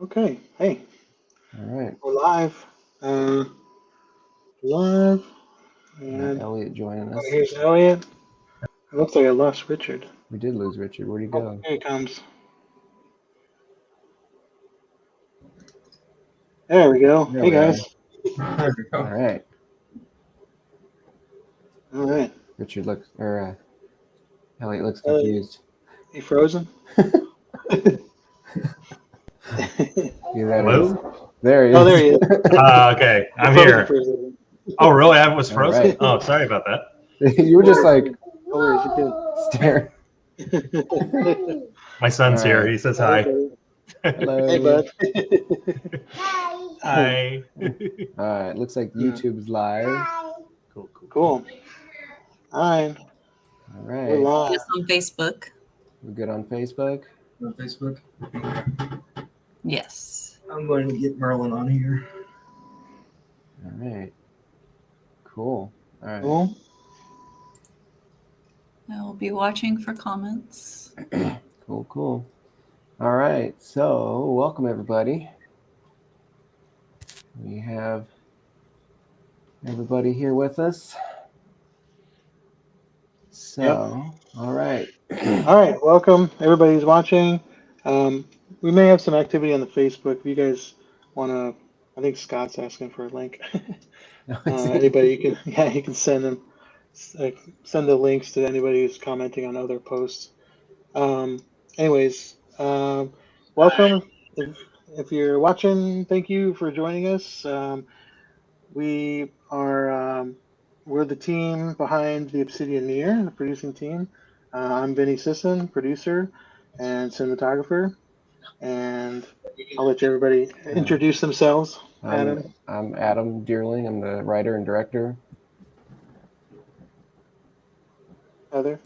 Okay, hey, All right. we're live. Uh, live, and Elliot joining oh, us. here's Elliot. It looks like I lost Richard. We did lose Richard. Where'd he Oh, go? here he comes. There we go. There Hey we are. guys. There we All go. right. All right. Richard looks, or Elliot looks Elliot, confused. you frozen? Yeah, that is. Hello? There he Oh, there is. he is. Okay, You're I'm frozen for here. a second. Oh, really? I was All frozen? right. Oh, sorry about that. You were No just like worries. No worries. You're staring. good. My All son's here. right. He says Hey, hi. buddy. Hey, Hello. bud. Hi. All right. Looks like Yeah. YouTube's live. Cool, cool, cool. Cool. All right. All We're right. live. Yes, on Facebook. We're good on Facebook. On Facebook? Yes. I'm going to get Merlin on here. All right. Cool. All right. Cool. I will be watching for comments. Cool. Cool. All right. So, welcome everybody. We have everybody here with us. So, Yep. all right. All right, welcome. Everybody's watching. We may have some activity on the Facebook. If you guys want to, I think Scott's asking for a link. Anybody, you can, yeah, you can send them, send the links to anybody who's commenting on other posts. Anyways, welcome. If you're watching, thank you for joining us. We are we're the team behind the Obsidian Mirror, the producing team. I'm Vinny Sisson, producer and cinematographer, and I'll let everybody introduce themselves. Adam, I'm Adam Deerling. I'm the writer and director. Heather,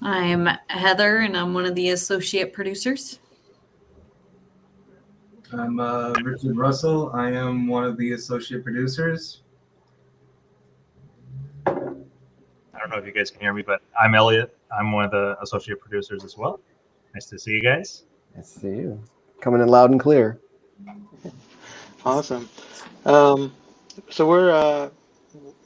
I'm Heather, and I'm one of the associate producers. I'm Richard Russell. I am one of the associate producers. I don't know if you guys can hear me, but I'm Elliot. I'm one of the associate producers as well. Nice to see you guys. Nice to see you. Coming in loud and clear. awesome. So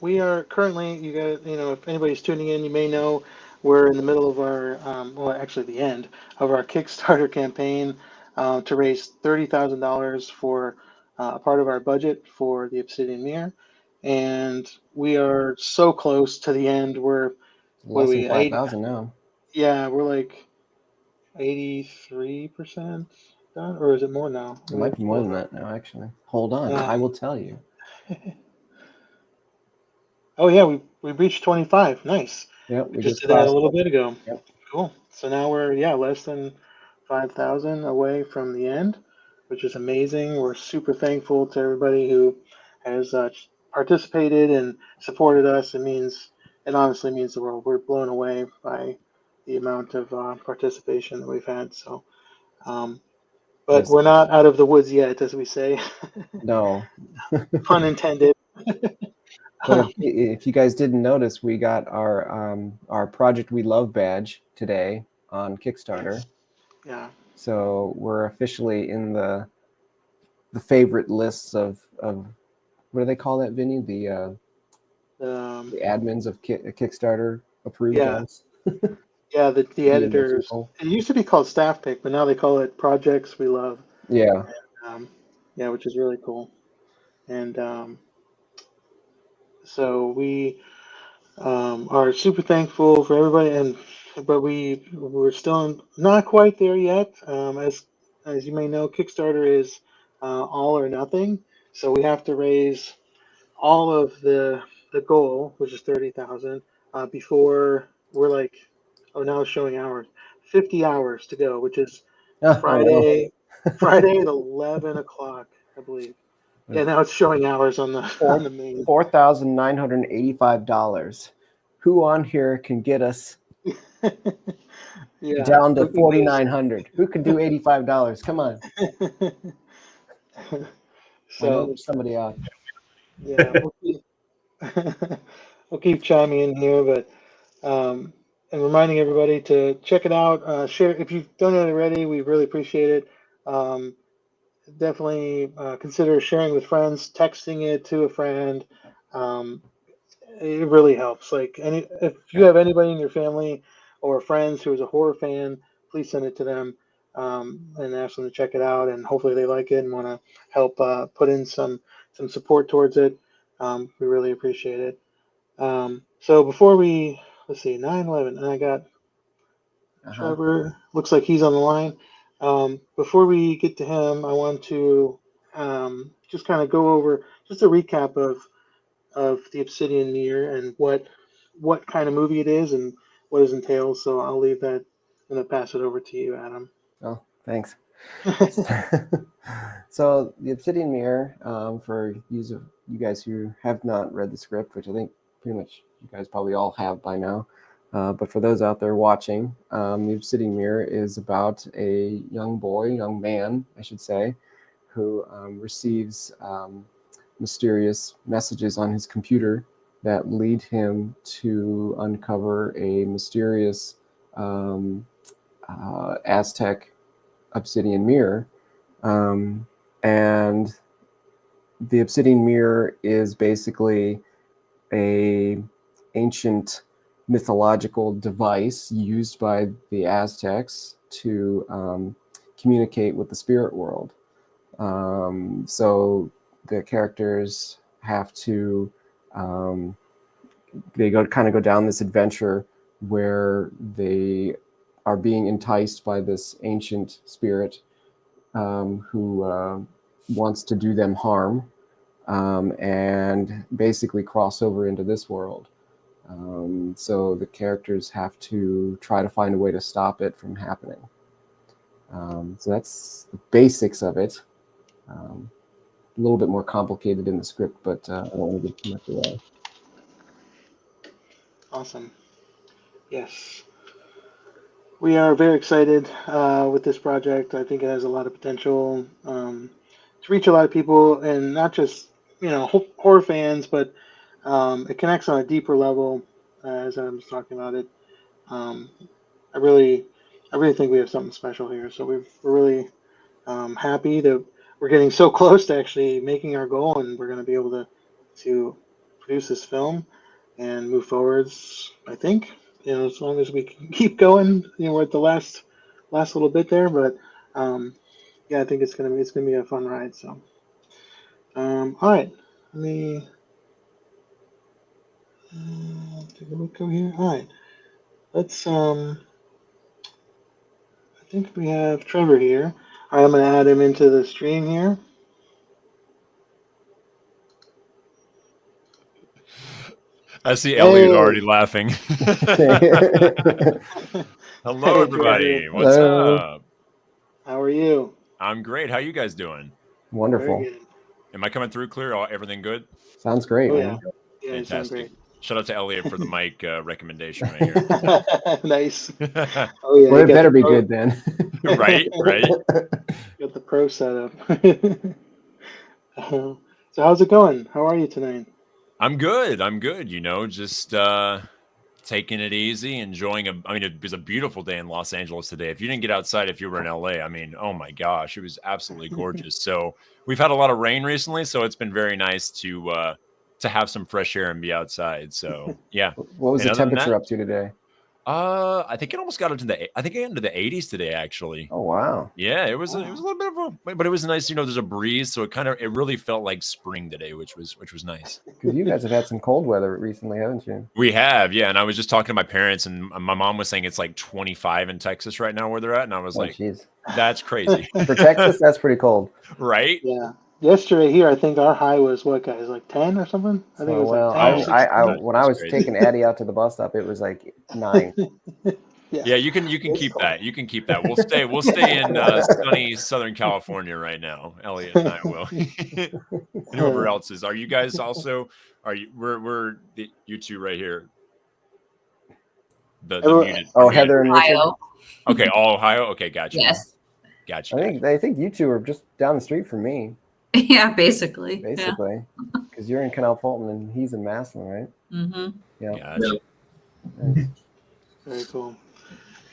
we are currently, you guys, if anybody's tuning in, you may know we're in the middle of our, well, actually the end of our Kickstarter campaign to raise $30,000 for a part of our budget for the Obsidian Mirror. And we are so close to the end. What are Less than we, 5,000 now. yeah, we're like 83% done, or is it more now? It might be more than that now, actually. Hold on. I will tell you. Oh yeah, we reached 25. Nice. Yep, We just did that a little bit ago. Yep. Cool. So now we're less than 5,000 away from the end, which is amazing. We're super thankful to everybody who has participated and supported us. It honestly means the world. We're blown away by the amount of participation that we've had. So, but Yes. we're not out of the woods yet, as we say. No. Pun intended. But if you guys didn't notice, we got our Project We Love badge today on Kickstarter. Yeah. So we're officially in the favorite lists of what do they call that, Vinny? The admins of Kickstarter approved Yeah. us. Yeah, the editors. People. It used to be called Staff Pick, but now they call it Projects We Love. Yeah. Yeah, which is really cool. And so we are super thankful for everybody, but we're still not quite there yet. As you may know, Kickstarter is all or nothing. So we have to raise all of the goal, which is 30,000, before we're like, oh, now it's showing hours, 50 hours to go, which is Friday, Friday at 11 o'clock, I believe. Yeah, now it's showing hours on the main. $4,985. Who on here can get us Yeah, down to 4,900? Who can do $85? Come on. I know So there's somebody out. yeah, we'll keep chiming in here, but and reminding everybody to check it out. Share if you've done it already. We really appreciate it. definitely consider sharing with friends, texting it to a friend. Um, it really helps. Like if you have anybody in your family or friends who is a horror fan, please send it to them and ask them to check it out. And hopefully they like it and want to help put in some support towards it. We really appreciate it. So before let's see, 9/11, and I got Trevor. Looks like he's on the line. Before we get to him, I want to just kind of go over just a recap of the Obsidian Mirror and what kind of movie it is and what it entails. So I'll leave that. I'm gonna pass it over to you, Adam. Oh, thanks. So the Obsidian Mirror, for you guys who have not read the script, which I think pretty much you guys probably all have by now, but for those out there watching, the Obsidian Mirror is about a young man, I should say, who receives mysterious messages on his computer that lead him to uncover a mysterious Aztec obsidian mirror. And the Obsidian Mirror is basically a ancient mythological device used by the Aztecs to communicate with the spirit world. So the characters have to they go down this adventure where they are being enticed by this ancient spirit who wants to do them harm, and basically cross over into this world. So the characters have to try to find a way to stop it from happening. So that's the basics of it. A little bit more complicated in the script, but I don't want to give too much away. Awesome. Yes. We are very excited with this project. I think it has a lot of potential to reach a lot of people, and not just horror fans, but it connects on a deeper level. As I was talking about it, I really think we have something special here. So we're really happy that we're getting so close to actually making our goal, and we're going to be able to produce this film and move forwards. I think as long as we can keep going, we're at the last little bit there, but yeah, I think it's gonna be a fun ride. So all right, let me take a look over here. All right, let's I think we have Trevor here. All right, I'm gonna add him into the stream here. I see Elliot already laughing. Hello, everybody. Trevor. What's up? How are you? I'm great. How you guys doing? Wonderful. Very good. Am I coming through clear? Everything good? Sounds great, Oh, man. Yeah, fantastic. Shout out to Elliot for the mic recommendation right here. Nice. Oh yeah. Well, it better be good then. Right. Got the pro setup. So how's it going? How are you tonight? I'm good. Just taking it easy, enjoying it was a beautiful day in Los Angeles today. If you didn't get outside, if you were in LA, oh my gosh, it was absolutely gorgeous. So we've had a lot of rain recently, so it's been very nice to have some fresh air and be outside. So yeah. What was the temperature up to today? I think it almost got into the 80s today, actually. Oh wow. Yeah, it was a little bit of but it was nice. There's a breeze, so it really felt like spring today, which was nice. Because you guys have had some cold weather recently, haven't you? We have, yeah. And I was just talking to my parents, and my mom was saying it's like 25 in Texas right now where they're at, and I was geez. That's crazy. For Texas, that's pretty cold, right? Yeah. Yesterday here, I think our high was what, guys, like 10 or something? I think it was like 10. I when I was taking Addie out to the bus stop, it was like 9. Yeah, you can keep that. You can keep that. We'll stay in sunny Southern California right now. Elliot and I will. And whoever else is. Are you guys also? We're you two right here. The muted. Oh, Heather and Ohio. Okay, all Ohio. Okay, gotcha. Yes. Gotcha. I think you two are just down the street from me. Yeah, basically. Because you're in Canal Fulton and he's in Massillon, right? Mm-hmm. Yeah. Gotcha. Nice. Very cool.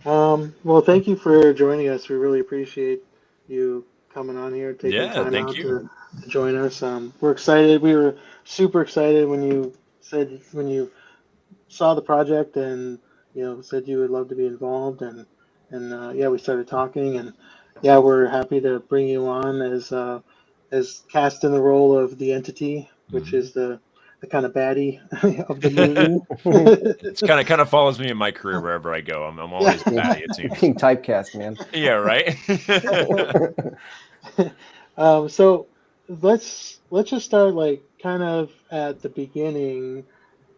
Well, thank you for joining us. We really appreciate you coming on here, taking Yeah, time thank out you. to join us. We're excited. We were super excited when you saw the project and said you would love to be involved, and yeah, we started talking, and yeah, we're happy to bring you on as cast in the role of the entity, which Mhm. is the kind of baddie of the movie. It's kind of follows me in my career wherever I go. I'm Yeah. always batty, it seems. Being typecast, man. Yeah, right. So let's just start like kind of at the beginning,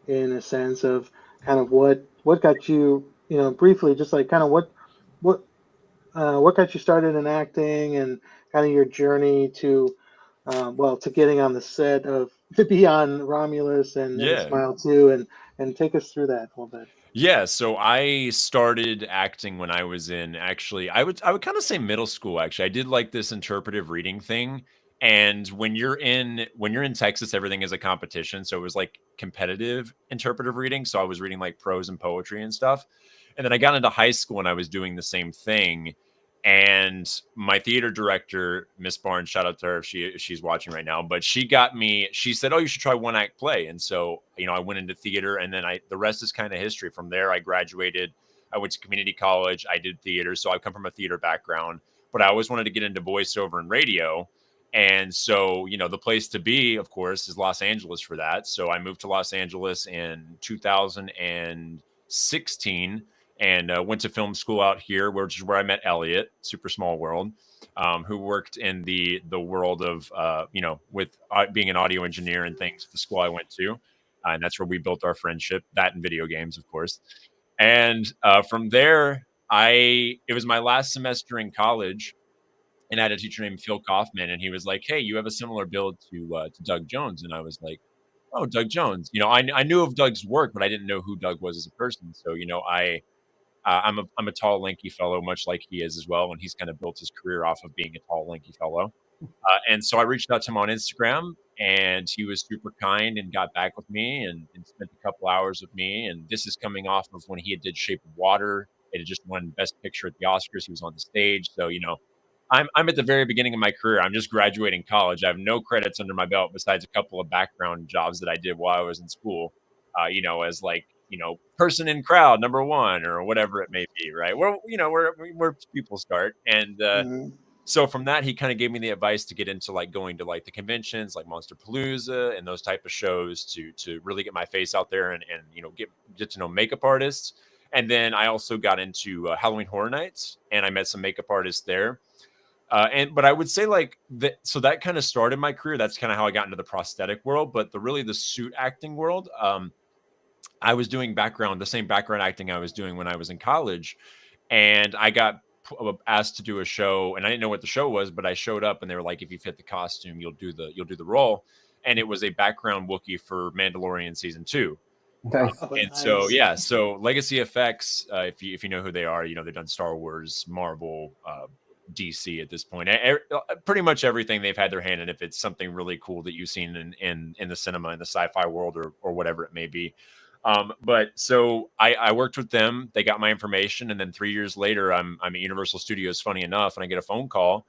in a sense of kind of what got you, briefly, just like kind of what what got you started in acting, and kind of your journey to well, to getting on the set of to be on Romulus and Yeah. Smile 2, and take us through that a little bit. Yeah, so I started acting when I was in actually I would kind of say middle school actually. I did like this interpretive reading thing, and when you're in Texas everything is a competition, so it was like competitive interpretive reading, so I was reading like prose and poetry and stuff. And then I got into high school and I was doing the same thing. And my theater director, Miss Barnes, shout out to her if she's watching right now, but she said, "Oh, you should try one act play." And so, I went into theater, and then the rest is kind of history. From there, I graduated. I went to community college. I did theater. So I come from a theater background, but I always wanted to get into voiceover and radio. And so, the place to be, of course, is Los Angeles for that. So I moved to Los Angeles in 2016 and went to film school out here, which is where I met Elliot, super small world, who worked in the world of with being an audio engineer and things at the school I went to, and that's where we built our friendship. That and video games, of course. And from there, it was my last semester in college, and I had a teacher named Phil Kaufman, and he was like, "Hey, you have a similar build to Doug Jones," and I was like, "Oh, Doug Jones." I knew of Doug's work, but I didn't know who Doug was as a person. So I'm a tall, lanky fellow, much like he is as well, and he's kind of built his career off of being a tall, lanky fellow. And so I reached out to him on Instagram, and he was super kind and got back with me and spent a couple hours with me. And this is coming off of when he had did Shape of Water. It had just won Best Picture at the Oscars. He was on the stage, so I'm at the very beginning of my career. I'm just graduating college. I have no credits under my belt besides a couple of background jobs that I did while I was in school. As like person in crowd number one or whatever it may be, right? Where people start, and Hmm. so from that, he kind of gave me the advice to get into like going to like the conventions, like Monster Palooza and those type of shows to really get my face out there and get to know makeup artists. And then I also got into Halloween Horror Nights, and I met some makeup artists there. But I would say like that, so that kind of started my career. That's kind of how I got into the prosthetic world, but the suit acting world. I was doing the same background acting I was doing when I was in college, and I got asked to do a show, and I didn't know what the show was, but I showed up, and they were like, "If you fit the costume, you'll do the role." And it was a background Wookiee for Mandalorian season 2. Nice. Oh, And so nice. yeah, so Legacy FX, if you know who they are, they've done Star Wars, Marvel, DC at this point. Pretty much everything they've had their hand in. If it's something really cool that you've seen in the cinema, in the sci-fi world, or whatever it may be. But so I worked with them. They got my information, and then 3 years later, I'm at Universal Studios. Funny enough, and I get a phone call,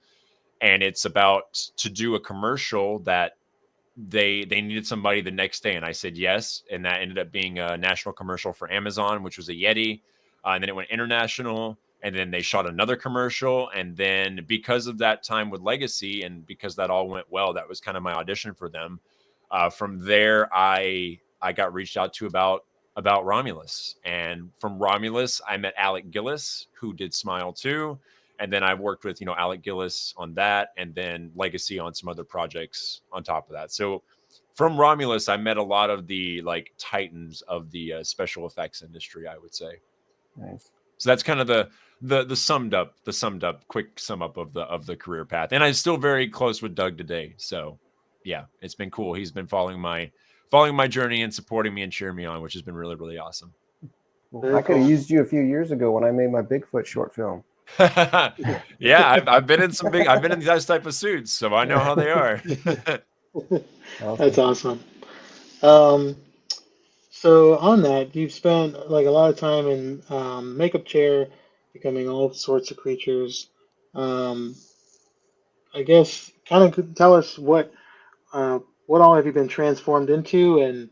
and it's about to do a commercial that they needed somebody the next day, and I said yes, and that ended up being a national commercial for Amazon, which was a Yeti, and then it went international, and then they shot another commercial, and then because of that time with Legacy, and because that all went well, that was kind of my audition for them. From there, I got reached out to about Romulus, and from Romulus, I met Alec Gillis, who did Smile 2. And then I've worked with, Alec Gillis on that, and then Legacy on some other projects on top of that. So from Romulus, I met a lot of the like titans of the special effects industry, I would say. Nice. So that's kind of the summed up quick sum up of the career path. And I'm still very close with Doug today. So yeah, it's been cool. He's been following my journey and supporting me and cheering me on, which has been really, really awesome. Well, I could have used you a few years ago when I made my Bigfoot short film. Yeah, I've been in those type of suits, so I know how they are. That's awesome. Um, so on that, you've spent like a lot of time in makeup chair, becoming all sorts of creatures. Um, I guess kind of tell us what all have you been transformed into, and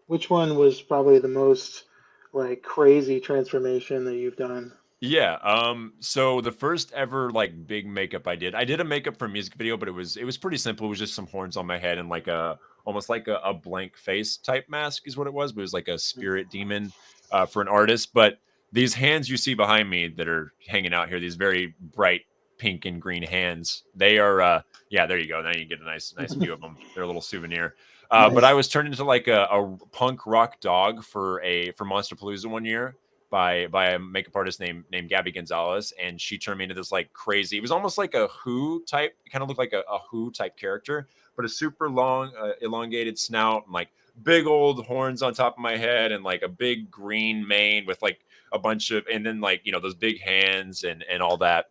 which one was probably the most like crazy transformation that you've done? Yeah. So the first ever like big makeup I did a makeup for a music video, but it was pretty simple. It was just some horns on my head and like a almost like a blank face type mask is what it was. But it was like a spirit demon for an artist. But these hands you see behind me that are hanging out here, these very bright pink and green hands, they are yeah, there you go. Now you get a nice view of them. They're a little souvenir. But I Nice. was turned into like a punk rock dog for Monsterpalooza one year by a makeup artist named Gabby Gonzalez, and she turned me into this like crazy. It was almost like a Who type. It kind of looked like a Who type character, but a super long, elongated snout and like big old horns on top of my head, and like a big green mane with like a bunch of, and then like those big hands and all that.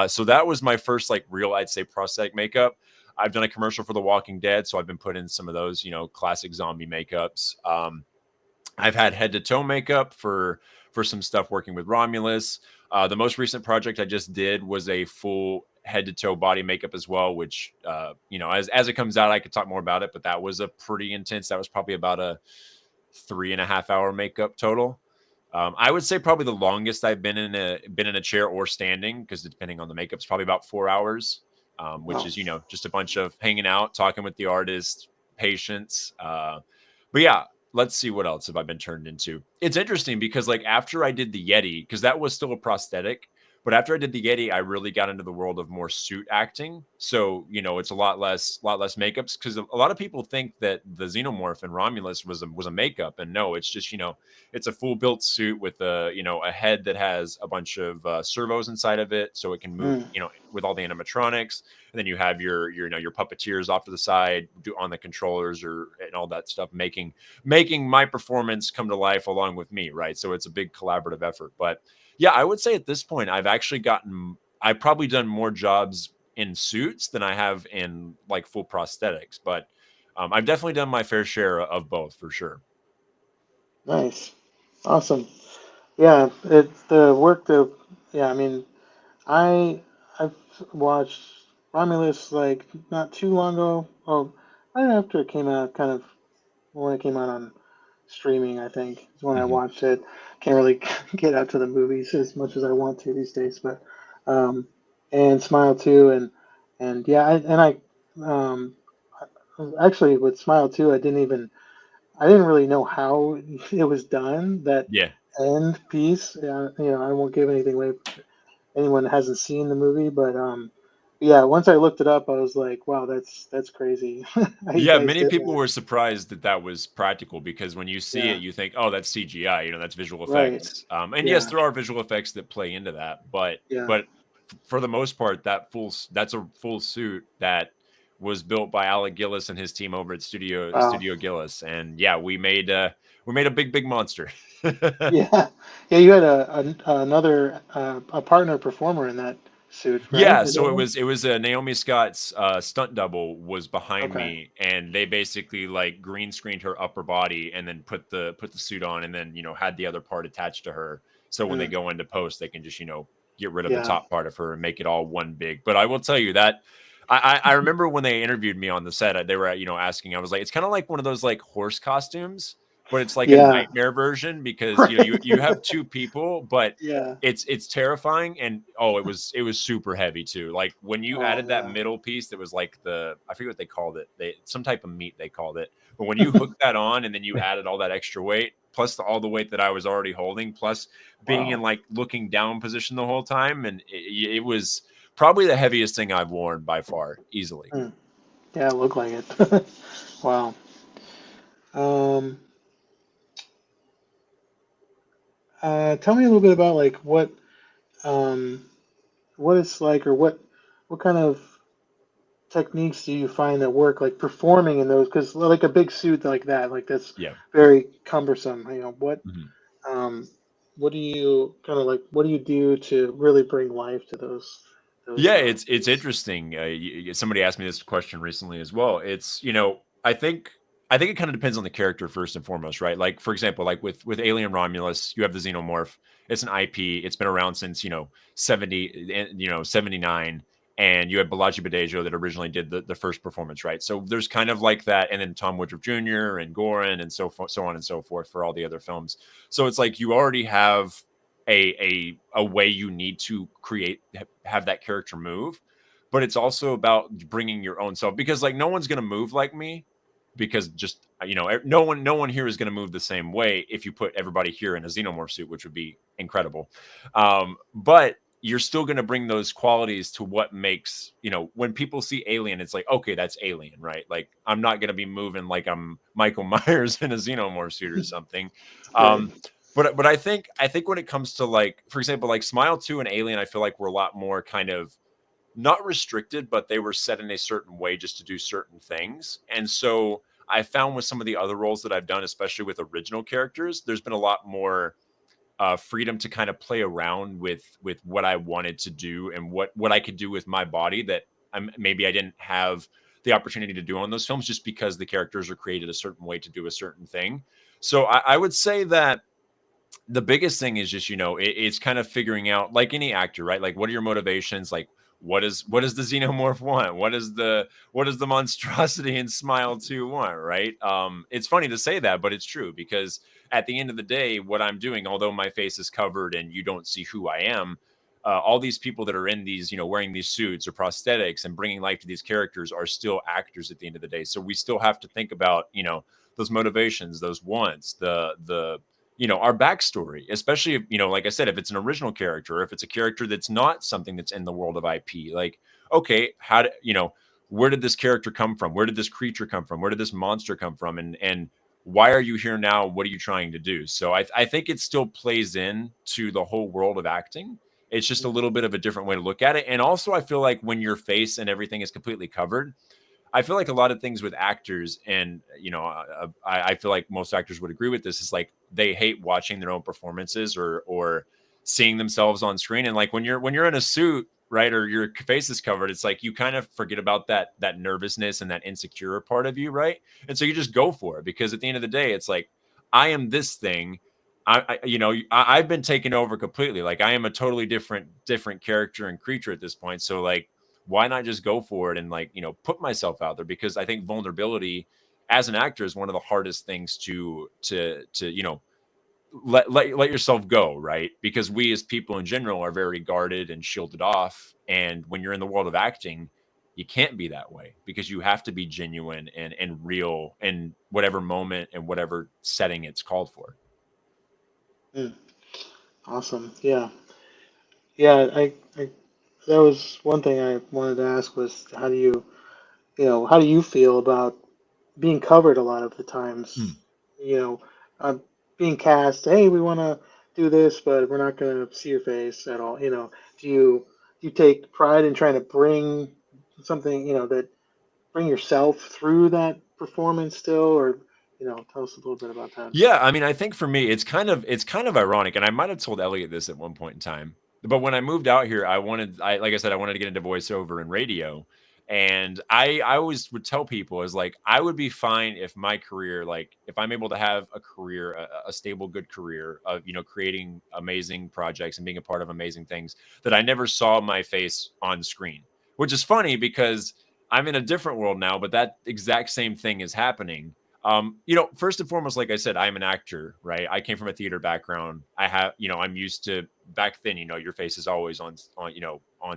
So that was my first like real, I'd say, prosthetic makeup. I've done a commercial for The Walking Dead, so I've been put in some of those, classic zombie makeups. I've had head to toe makeup for some stuff working with Romulus. The most recent project I just did was a full head to toe body makeup as well, which as it comes out, I could talk more about it, but that was a pretty intense. That was probably about a 3.5 hour makeup total. I would say probably the longest I've been in a chair or standing, because depending on the makeup, it's probably about 4 hours, which Wow. is just a bunch of hanging out, talking with the artist, patience. But yeah, let's see what else have I been turned into. It's interesting because like after I did the Yeti, because that was still a prosthetic, but after I did the Yeti, I really got into the world of more suit acting. So it's a lot less makeups, because a lot of people think that the Xenomorph in Romulus was a makeup, and no, it's just it's a full built suit with a head that has a bunch of servos inside of it, so it can move Mm. with all the animatronics, and then you have your puppeteers off to the side on the controllers and all that stuff, making my performance come to life along with me, right? So it's a big collaborative effort. But yeah, I would say at this point I've probably done more jobs in suits than I have in like full prosthetics, but I've definitely done my fair share of both for sure. Nice. Awesome. Yeah, it's the work that, yeah, I mean, I've watched Romulus like not too long ago. Oh, right after it came out, kind of when it came out on streaming, I think is when I Mhm. watched it. Can't really get out to the movies as much as I want to these days, but um, and Smile 2, and yeah, um, actually with Smile 2, I didn't really know how it was done. That Yeah. end piece, I won't give anything away for anyone that hasn't seen the movie, but yeah, once I looked it up, I was like, wow, that's crazy how you Yeah, guys many did people that. were surprised that that was practical, because when you see it, Yeah, you think, "Oh, that's CGI." That's visual right. effects. And yes, Yeah, there are visual effects that play into that, but yeah. but for the most part, that's a full suit that was built by Alec Gillis and his team over at Wow. Studio Gillis, and yeah, we made a big monster. Yeah, yeah. You had another a partner performer in that suit, right? Yeah, Is that so right? it was Naomi Scott's stunt double was behind Okay. me, and they basically like green screened her upper body and then put the suit on, and then had the other part attached to her. So when they Mm, go into post, they can just get rid of the yeah. top part of her and make it all one big. But I will tell you that I remember when they interviewed me on the set, they were asking. I was like, it's kind of like one of those like horse costumes, but it's like a Yeah. nightmare version, because you Right. have two people, but Yeah. it's terrifying. And oh, it was super heavy too. Like when you Oh added that yeah. middle piece that was like I forget what they called it, some type of meat they called it, but when you hook that on and then you added all that extra weight plus all the weight that I was already holding, plus being in Wow. like looking down position the whole time, and it was probably the heaviest thing I've worn by far, easily. Mm, yeah, it looked like it. Wow. Um, Tell me a little bit about like um, what it's like, or what kind of techniques do you find that work, like performing in those? Because like a big suit like that, like that's Yeah. very cumbersome. Mhm. Um, what do you kind of like? What do you do to really bring life to those Yeah, it's suits? interesting. Somebody asked me this question recently as well. It's I think it kind of depends on the character first and foremost, right? Like for example, like with Alien Romulus, you have the Xenomorph. It's an IP. It's been around since 79. and you had Balaji Badejo that originally did the first performance, right? So there's kind of like that, and then Tom Woodruff Jr. and Goran and so on and so forth for all the other films. So it's like you already have a way you need to have that character move, but it's also about bringing your own self, because like no one's gonna move like me, because just no one here is gonna move the same way if you put everybody here in a xenomorph suit, which would be incredible. But you're still going to bring those qualities to what makes, when people see Alien, it's like, okay, that's Alien, right? Like, I'm not going to be moving like I'm Michael Myers in a xenomorph suit or something. Right. But I think when it comes to, like, for example, like Smile 2 and Alien, I feel like we're a lot more kind of not restricted, but they were set in a certain way just to do certain things. And so I found with some of the other roles that I've done, especially with original characters, there's been a lot more freedom to kind of play around with what I wanted to do and what I could do with my body that maybe I didn't have the opportunity to do on those films, just because the characters are created a certain way to do a certain thing. So I would say that the biggest thing is just, it's kind of figuring out, like any actor, right? Like, what are your motivations? Like, what does the xenomorph want? What is the monstrosity in Smile 2 want, right? It's funny to say that, but it's true, because at the end of the day, what I'm doing, although my face is covered and you don't see who I am, all these people that are in these, wearing these suits or prosthetics and bringing life to these characters are still actors at the end of the day. So we still have to think about, those motivations, those wants, the our backstory, especially if, like I said, if it's an original character, or if it's a character that's not something that's in the world of IP, like, okay, where did this character come from? Where did this creature come from? Where did this monster come from? And why are you here now? What are you trying to do? So I think it still plays in to the whole world of acting. It's just a little bit of a different way to look at it. And also, I feel like when your face and everything is completely covered, I feel like a lot of things with actors, and I feel like most actors would agree with this, is like they hate watching their own performances or seeing themselves on screen. And like when you're in a suit, right, or your face is covered, it's like you kind of forget about that nervousness and that insecure part of you, right? And so you just go for it, because at the end of the day, it's like, I am this thing. I've been taken over completely. Like, I am a totally different character and creature at this point. So like, why not just go for it and, like, put myself out there? Because I think vulnerability as an actor is one of the hardest things to let yourself go, right? Because we as people in general are very guarded and shielded off. And when you're in the world of acting, you can't be that way, because you have to be genuine and real in whatever moment and whatever setting it's called for. Awesome. Yeah. Yeah. I that was one thing I wanted to ask was how do you feel about being covered a lot of the times? You know, being cast. Hey, we want to do this, but we're not going to see your face at all. Do you take pride in trying to bring something, that bring yourself through that performance still, or tell us a little bit about that. Yeah, I mean, I think for me, it's kind of ironic, and I might have told Elliot this at one point in time. But when I moved out here, like I said, I wanted to get into voiceover and radio, and I always would tell people, is like, I would be fine if my career, like, if I'm able to have a career, a stable, good career of creating amazing projects and being a part of amazing things, that I never saw my face on screen. Which is funny, because I'm in a different world now, but that exact same thing is happening. First and foremost, like I said, I'm an actor, right? I came from a theater background. I have, I'm used to, back then, your face is always on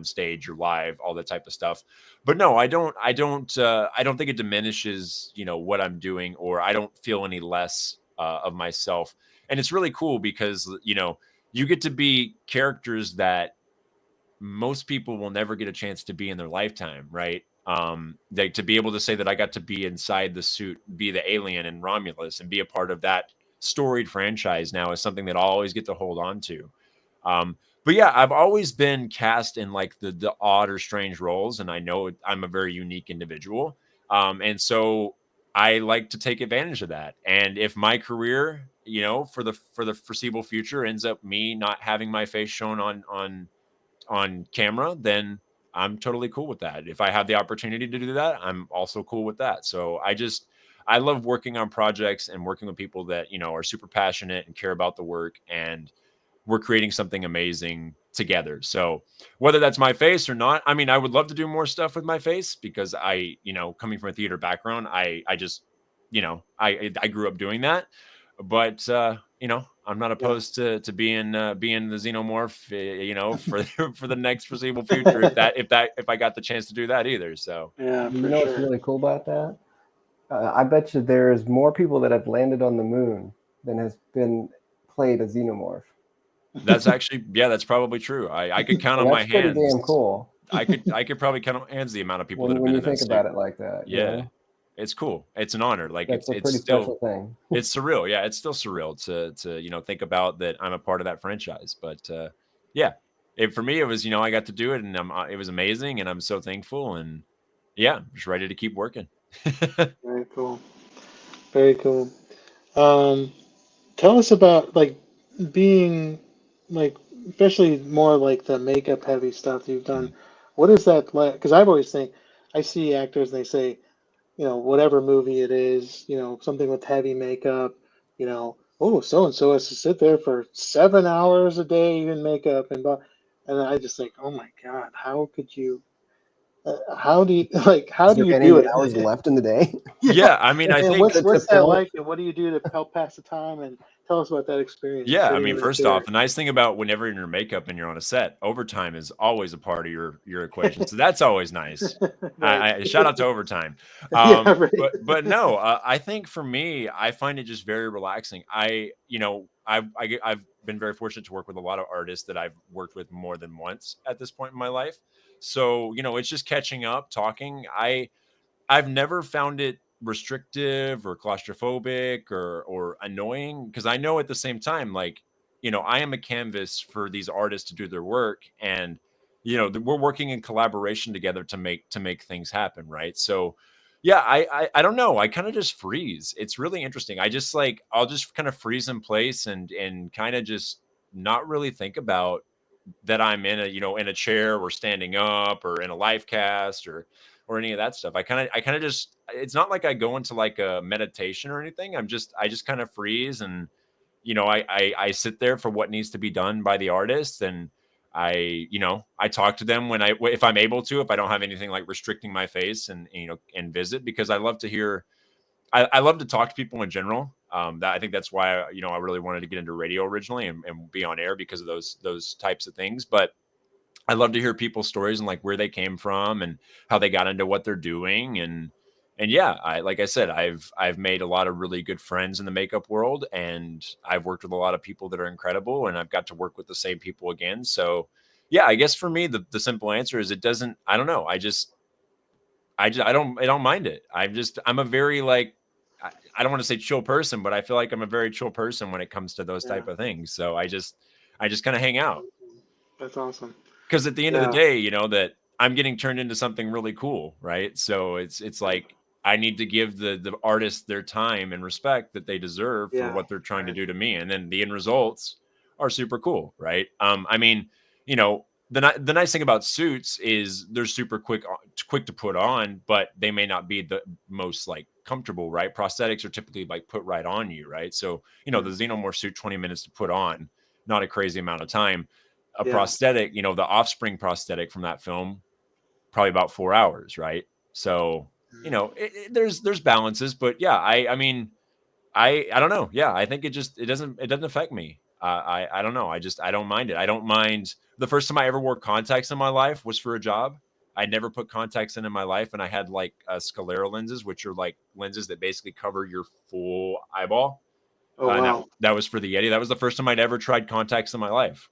stage, you're live, all that type of stuff. But no, I don't think it diminishes, what I'm doing, or I don't feel any less of myself. And it's really cool, because, you get to be characters that most people will never get a chance to be in their lifetime, right? To be able to say that I got to be inside the suit, be the alien in Romulus, and be a part of that storied franchise now, is something that I'll always get to hold on to. But yeah, I've always been cast in like the odd or strange roles, and I know I'm a very unique individual. And so I like to take advantage of that. And if my career, for the foreseeable future, ends up me not having my face shown on camera, then I'm totally cool with that. If I have the opportunity to do that, I'm also cool with that. So I love working on projects and working with people that, are super passionate and care about the work, and we're creating something amazing together. So whether that's my face or not, I mean, I would love to do more stuff with my face because I, you know, coming from a theater background, I just, you know, I grew up doing that. But you know, I'm not opposed to being being the xenomorph, you know, for for the next foreseeable future if I got the chance to do that either. So Yeah, You for know what's sure. really cool about that? I bet you there's more people that have landed on the moon than has been played a xenomorph. that's actually, yeah, that's probably true. I could count And on my that's pretty hands. damn cool. I could probably count on my hands the amount of people that have When been you in that think suit. about it like that. You Yeah, know? it's cool. It's an honor. Like That's a it's pretty still, special thing. it's surreal. Yeah, it's still surreal to you know, think about that I'm a part of that franchise. But yeah, for me it was, you know, I got to do it, and it was amazing, and I'm so thankful, and yeah, I'm just ready to keep working. Very cool. Very cool. Um, Tell us about like being like, especially more like the makeup heavy stuff you've done. What is that like? Because I've always think I see actors and they say, you know, whatever movie it is, you know, something with heavy makeup, you know, oh, so and so has to sit there for 7 hours a day in makeup and blah. And I just think, oh my God, how could you? How do you like? How Is do there you any do it? hours left in the day? Yeah. Yeah, I mean, I And think, what's That's that full. like? And what do you do to help pass the time? And tell us about that experience of yeah, I sitting mean, in that first chair. off, the nice thing about whenever you're in your makeup and you're on a set, overtime is always a part of your equation. So that's always nice. Right. I shout out to overtime. Yeah, right. But no, I think for me, I find it just very relaxing. You know, I've been very fortunate to work with a lot of artists that I've worked with more than once at this point in my life. So, you know, it's just catching up, talking. I've never found it restrictive or claustrophobic or annoying, because I know at the same time, like, you know, I am a canvas for these artists to do their work, and you know, we're working in collaboration together to make things happen, right? So yeah, I don't know, I kind of just freeze. It's really interesting. I just like, I'll just kind of freeze in place and kind of just not really think about that I'm in a, you know, in a chair or standing up or in a live cast or any of that stuff. I kind of just, it's not like I go into like a meditation or anything. I just kind of freeze, and you know, I sit there for what needs to be done by the artist, and you know, I talk to them when if I'm able to, if I don't have anything like restricting my face, and you know, and visit, because I love to hear, I love to talk to people in general. That I think that's why, you know, I really wanted to get into radio originally and be on air because of those types of things. But I love to hear people's stories and like where they came from and how they got into what they're doing. And yeah, like I said, I've made a lot of really good friends in the makeup world, and I've worked with a lot of people that are incredible, and I've got to work with the same people again. So yeah, I guess for me, the simple answer is it doesn't, I don't know. I don't mind it. I'm a very like, I don't want to say chill person, but I feel like I'm a very chill person when it comes to those Yeah, type of things. So I just kind of hang out, that's awesome. because at the end of the Yeah, day, you know, that I'm getting turned into something really cool, right? So it's like I need to give the artists their time and respect that they deserve for yeah, what they're trying to right. do to me, and then the end results are super cool, right? I mean, you know, the nice thing about suits is they're super quick to put on, but they may not be the most like comfortable, right? Prosthetics are typically like put right on you, right? So you know, the Mm. xenomorph suit, 20 minutes to put on, not a crazy amount of time. A Yeah, prosthetic, you know, the Offspring prosthetic from that film, probably about 4 hours, right? So, you mm, know, there's balances, but yeah, I mean, I don't know. Yeah, I think it doesn't affect me. I don't know. I don't mind it. I don't mind. The first time I ever wore contacts in my life was for a job. I never put contacts in my life, and I had like sclera lenses, which are like lenses that basically cover your full eyeball. oh And wow. that was for the Yeti. That was the first time I'd ever tried contacts in my life.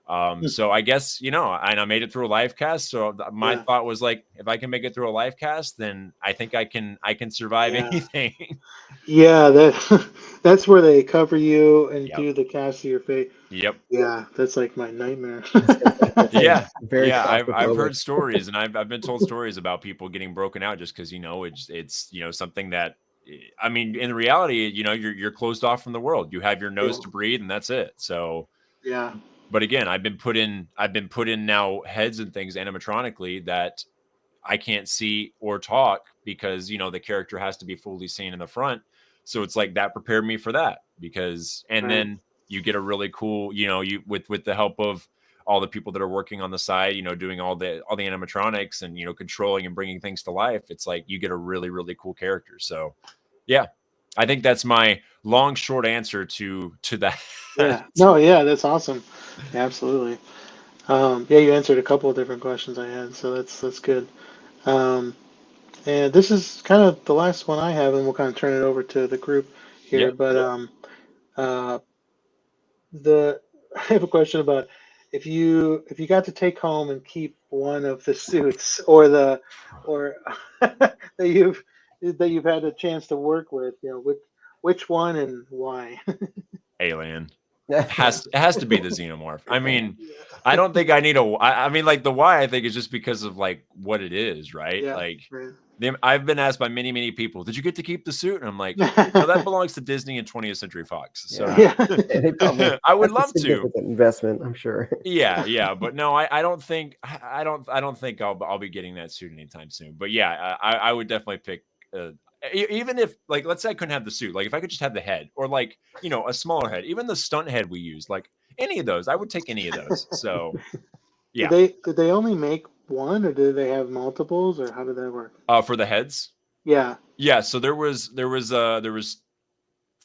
Hmm. So I guess, you know, and I made it through a live cast. So my Yeah, thought was like, if I can make it through a live cast, then I think I can survive yeah, anything. yeah. That that's where they cover you and Yep. do the cast of your face. Yep. Yeah, that's like my nightmare. Yeah. Very Yeah. I've claustrophobic. heard stories, and I've been told stories about people getting broken out just because, you know, it's, you know, something that, I mean, in reality, you know, you're closed off from the world. You have your Yeah, nose to breathe, and that's it. So, yeah, but again, I've been put in now heads and things animatronically that I can't see or talk, because, you know, the character has to be fully seen in the front. So it's like that prepared me for that, because, and right. then you get a really cool, you know, you with the help of all the people that are working on the side, doing all the animatronics and controlling and bringing things to life, it's like you get a really, really cool character. So yeah, I think that's my long short answer to that. Yeah. No, yeah, that's awesome. Yeah, absolutely. Yeah, you answered a couple of different questions I had, so that's good. Um, and this is kind of the last one I have, and we'll kind of turn it over to the group here. Yep. But uh, the I have a question about if you got to take home and keep one of the suits or that you've had a chance to work with, which one and why? Alien. It has to be the xenomorph. I mean, I don't think I need I mean, like the why I think is just because of like what it is, right? Yeah, Like right. I've been asked by many, many people, did you get to keep the suit? And I'm like, no, that belongs to Disney and 20th Century Fox. So Yeah. They probably, I would that's a love to. significant investment, I'm sure. Yeah, but no, I don't think I'll be getting that suit anytime soon. But yeah, I would definitely pick. Even if, like, let's say I couldn't have the suit, like if I could just have the head, or like a smaller head, even the stunt head we use, like any of those, I would take any of those. So yeah. Did they only make one, or did they have multiples, or how did that work? For the heads. Yeah. Yeah. So there was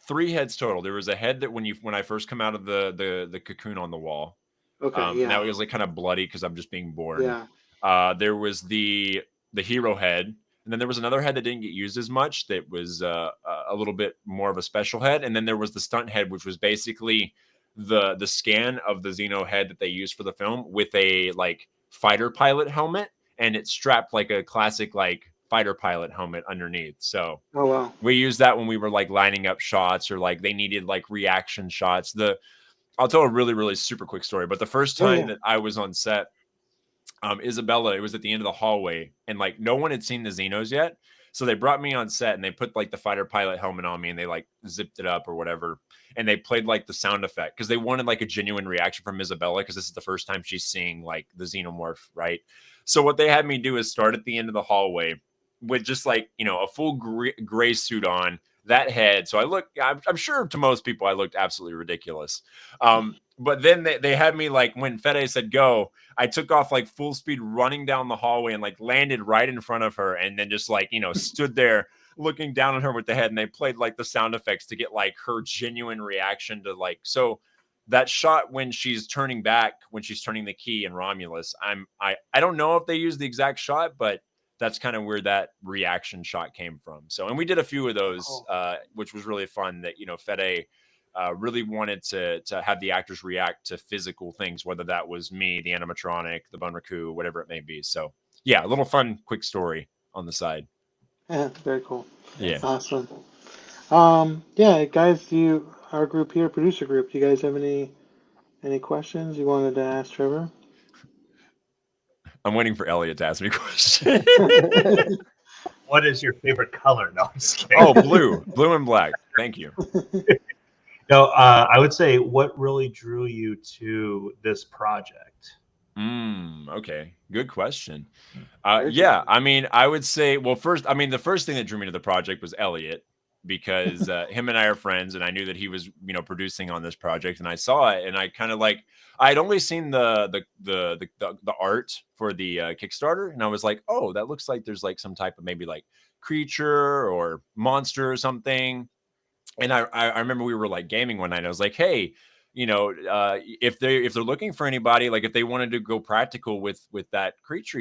3 heads total. There was a head that when I first come out of the cocoon on the wall. Okay. Yeah. That was like kind of bloody because I'm just being born. Yeah. There was the hero head, and then there was another head that didn't get used as much. That was a little bit more of a special head, and then there was the stunt head, which was basically the scan of the Xeno head that they used for the film with a like fighter pilot helmet, and it's strapped like a classic like fighter pilot helmet underneath. So Oh wow. we used that when we were like lining up shots, or like they needed like reaction shots. I'll tell a really, really super quick story. But the first time that I was on set, Isabella, it was at the end of the hallway, and like no one had seen the Xenos yet. So they brought me on set and they put like the fighter pilot helmet on me, and they like zipped it up or whatever. And they played like the sound effect because they wanted like a genuine reaction from Isabella, because this is the first time she's seeing like the xenomorph, right? So what they had me do is start at the end of the hallway with just like, a full gray suit on, that head. So I'm sure to most people I looked absolutely ridiculous. But then they had me like, when Fede said go, I took off like full speed running down the hallway and like landed right in front of her, and then just like, stood there looking down at her with the head, and they played like the sound effects to get like her genuine reaction to like, so that shot when she's turning back, when she's turning the key in Romulus, I don't know if they used the exact shot, but that's kind of where that reaction shot came from. So, and we did a few of those, which was really fun, that, Fede really wanted to have the actors react to physical things, whether that was me, the animatronic, the Bunraku, whatever it may be. So yeah, a little fun, quick story on the side. Yeah, very cool. Yeah. Awesome. Yeah, guys, our group here, producer group, do you guys have any questions you wanted to ask Trevor? I'm waiting for Elliot to ask me a question. What is your favorite color? No, I'm just kidding. Oh, blue and black. Thank you. No, I would say, what really drew you to this project? Okay. Good question. Yeah, I mean, I would say, well, the first thing that drew me to the project was Elliot, because him and I are friends, and I knew that he was, producing on this project, and I saw it, and I kind of like, I'd only seen the art for the Kickstarter, and I was like, oh, that looks like there's like some type of maybe like creature or monster or something. And I remember we were like gaming one night. I was like, hey, if they're looking for anybody, like if they wanted to go practical with that creature,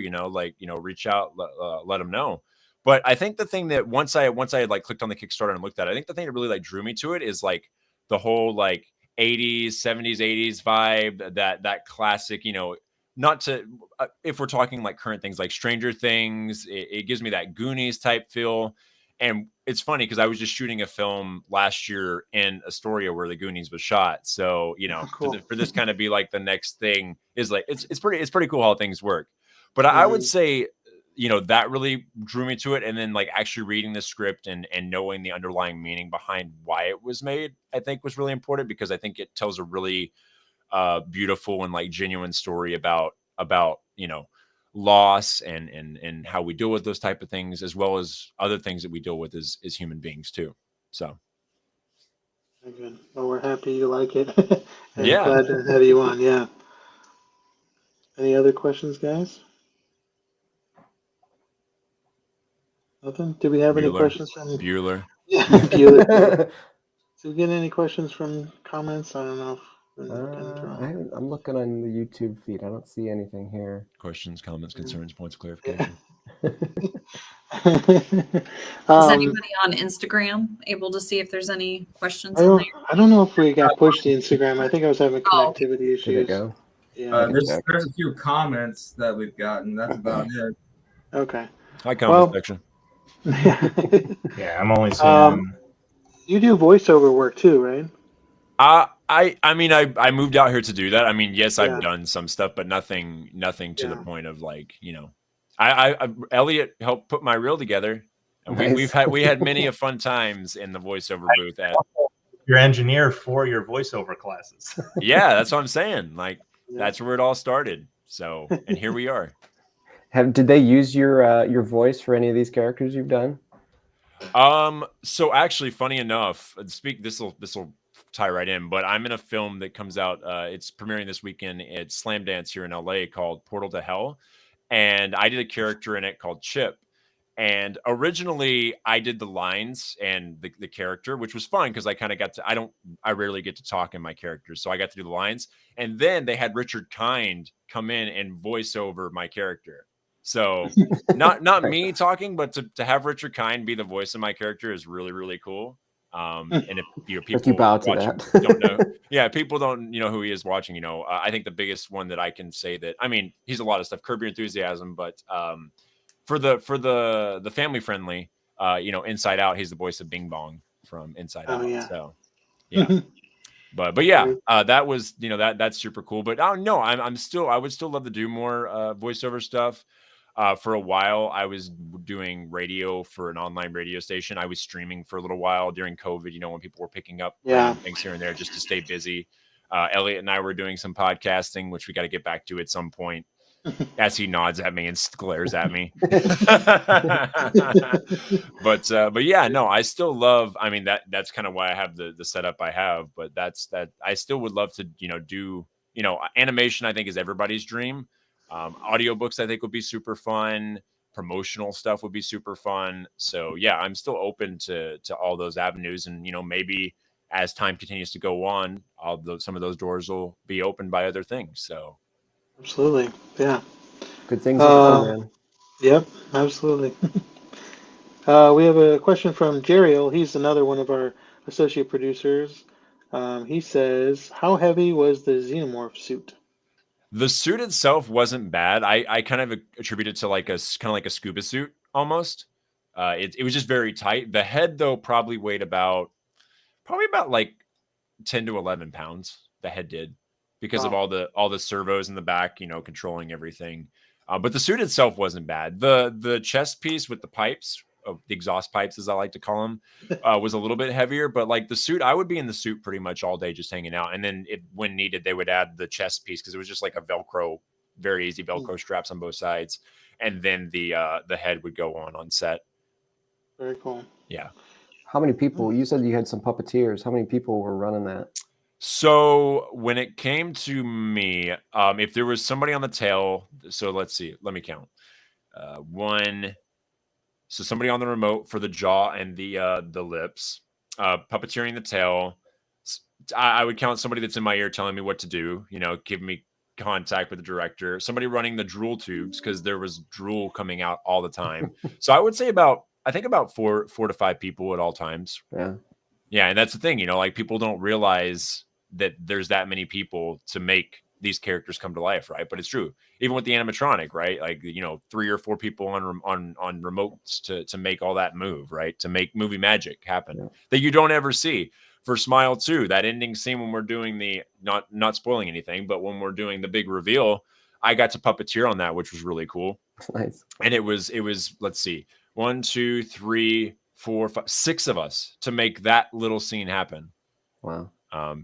reach out, let them know. But I think the thing that once I had like clicked on the Kickstarter and looked at it, I think the thing that really like drew me to it is like the whole like 80s, 70s, 80s vibe, that classic, not to, if we're talking like current things like Stranger Things, it gives me that Goonies type feel. And it's funny because I was just shooting a film last year in Astoria where the Goonies was shot. So, cool. for this kind of be like the next thing is like, it's pretty cool how things work. But I would say, that really drew me to it. And then like actually reading the script and knowing the underlying meaning behind why it was made, I think was really important, because I think it tells a really beautiful and like genuine story about, loss and how we deal with those type of things, as well as other things that we deal with as human beings too. So Very good. Well, we're happy you like it. And Yeah. glad to have you on. Yeah. Any other questions, guys? Nothing? Did we have any Bueller. questions from Bueller. Yeah, Bueller. Did we get any questions from comments? I don't know if I'm looking on the YouTube feed. I don't see anything here. Questions, comments, concerns, points of clarification. Is anybody on Instagram able to see if there's any questions on there? I don't know if we got pushed to Instagram. I think I was having Oh. connectivity Did it issues. go? Yeah. There's a few comments that we've gotten. That's about it. Okay. Hi, comment section. Yeah, I'm only seeing. You do voiceover work too, right? I mean, I moved out here to do that. I mean, yes, I've Yeah. done some stuff, but nothing to the Yeah. point of like, you know, I Elliot helped put my reel together, and Nice. we had many a fun times in the voiceover booth. Your engineer for your voiceover classes. Yeah, that's what I'm saying. Like, Yeah. that's where it all started. So, and here we are. Did they use your voice for any of these characters you've done? So actually, funny enough, this will tie right in, but I'm in a film that comes out. It's premiering this weekend. It's Slam Dance here in LA called Portal to Hell, and I did a character in it called Chip. And originally, I did the lines and the character, which was fun because I kind of got to. I rarely get to talk in my characters, so I got to do the lines. And then they had Richard Kind come in and voice over my character. So not me talking, but to have Richard Kind be the voice of my character is really, really cool. And if people you bow to watching that. don't know, yeah, people don't who he is watching. I think the biggest one that I can say that, I mean, he's a lot of stuff, Curb Your Enthusiasm, but for the family friendly, Inside Out, he's the voice of Bing Bong from Inside Out. Yeah. So yeah. But yeah, that was that's super cool. But I would still love to do more voiceover stuff. For a while, I was doing radio for an online radio station. I was streaming for a little while during COVID, when people were picking up things here and there just to stay busy. Elliot and I were doing some podcasting, which we got to get back to at some point, as he nods at me and glares at me. But yeah, no, I still love, I mean, that's kind of why I have the setup I have, but that I still would love to, do, animation, I think, is everybody's dream. Audiobooks, I think, would be super fun. Promotional stuff would be super fun. So yeah, I'm still open to all those avenues, and maybe as time continues to go on, some of those doors will be opened by other things. So Absolutely. Yeah. Good things are fun, man. Yep, absolutely. We have a question from Jeriel. He's another one of our associate producers. He says, how heavy was the xenomorph suit? the suit itself wasn't bad. I kind of attribute it to like a scuba suit almost. It was just very tight. The head though probably weighed about like 10 to 11 pounds. The head did, because of all the servos in the back, controlling everything. But the suit itself wasn't bad. The chest piece with the pipes, the exhaust pipes, as I like to call them, was a little bit heavier. But like the suit, I would be in the suit pretty much all day just hanging out. And then when needed, they would add the chest piece because it was just like a Velcro, very easy Velcro straps on both sides. And then the head would go on set. Very cool. Yeah. How many people? You said you had some puppeteers. How many people were running that? So when it came to me, if there was somebody on the tail, so let's see, let me count. So somebody on the remote for the jaw and the lips, puppeteering the tail. I would count somebody that's in my ear telling me what to do, giving me contact with the director, somebody running the drool tubes because there was drool coming out all the time. So I would say about 4 to 5 people at all times. Yeah. And that's the thing, like people don't realize that there's that many people to make these characters come to life, right? But it's true. Even with the animatronic, right? Like, 3 or 4 people on remotes to make all that move, right? To make movie magic happen that you don't ever see. For Smile 2, that ending scene when we're doing the, not spoiling anything, but when we're doing the big reveal, I got to puppeteer on that, which was really cool. Nice. And it was, let's see, 1, 2, 3, 4, 5, 6 of us to make that little scene happen. Wow.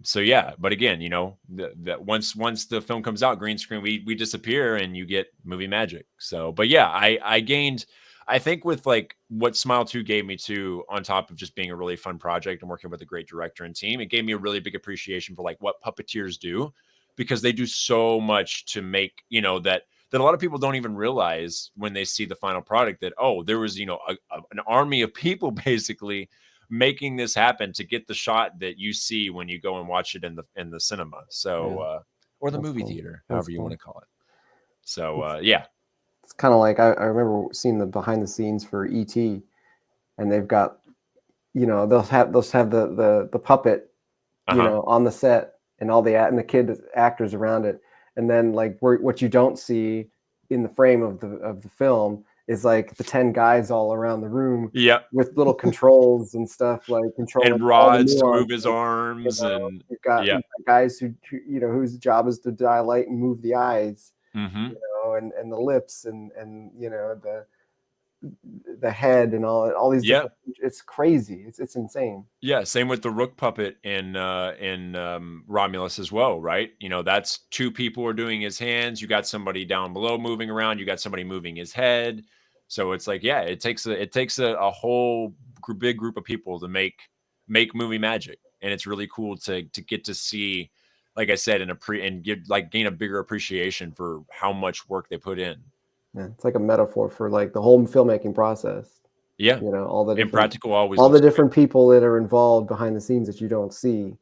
So yeah, but again, that once the film comes out, green screen, we disappear and you get movie magic. So, but yeah, I gained, I think with like what Smile 2 gave me too, on top of just being a really fun project and working with a great director and team, it gave me a really big appreciation for like what puppeteers do. because they do so much to make, you know, that a lot of people don't even realize when they see the final product that, oh, there was, you know, an army of people basically making this happen to get the shot that you see when you go and watch it in the cinema. So, or the That's movie cool. theater, That's however you cool. want to call it. So, yeah. It's kind of like I remember seeing the behind the scenes for ET, and they've got, you know, they'll have the puppet, you know, on the set, and all the kid actors around it, and then like what you don't see in the frame of the film is like the 10 guys all around the room, with little controls and stuff, like controlling and rods to move nuance, his arms, you know, and you've got guys who, you know, whose job is to dilate and move the eyes, you know, and the lips, and you know, the head, and all these different, it's crazy, it's insane. Yeah, same with the Rook puppet in Romulus as well, right? You know, that's two people are doing his hands. You got somebody down below moving around. You got somebody moving his head. So it's like, yeah, it takes a whole big group of people to make movie magic, and it's really cool to get to see, like I said, and gain a bigger appreciation for how much work they put in. Yeah, it's like a metaphor for like the whole filmmaking process. Yeah, you know, all the different Impractical always all the looks different people that are involved behind the scenes that you don't see,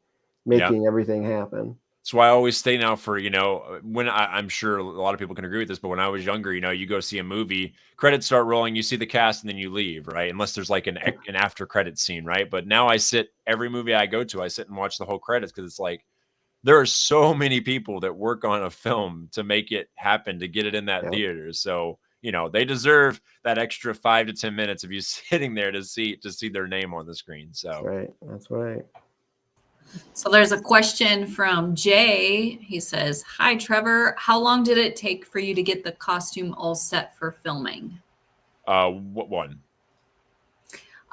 making Yeah. everything happen. That's why I always stay now for, you know, when I'm sure a lot of people can agree with this, but when I was younger, you know, you go see a movie, credits start rolling, you see the cast, and then you leave, right? Unless there's like an after credit scene, right? But now every movie I go to, I sit and watch the whole credits, because it's like there are so many people that work on a film to make it happen, to get it in that theater. So, you know, they deserve that extra 5 to 10 minutes of you sitting there to see their name on the screen. So That's right. So there's a question from Jay. He says, "Hi, Trevor. How long did it take for you to get the costume all set for filming?" What one?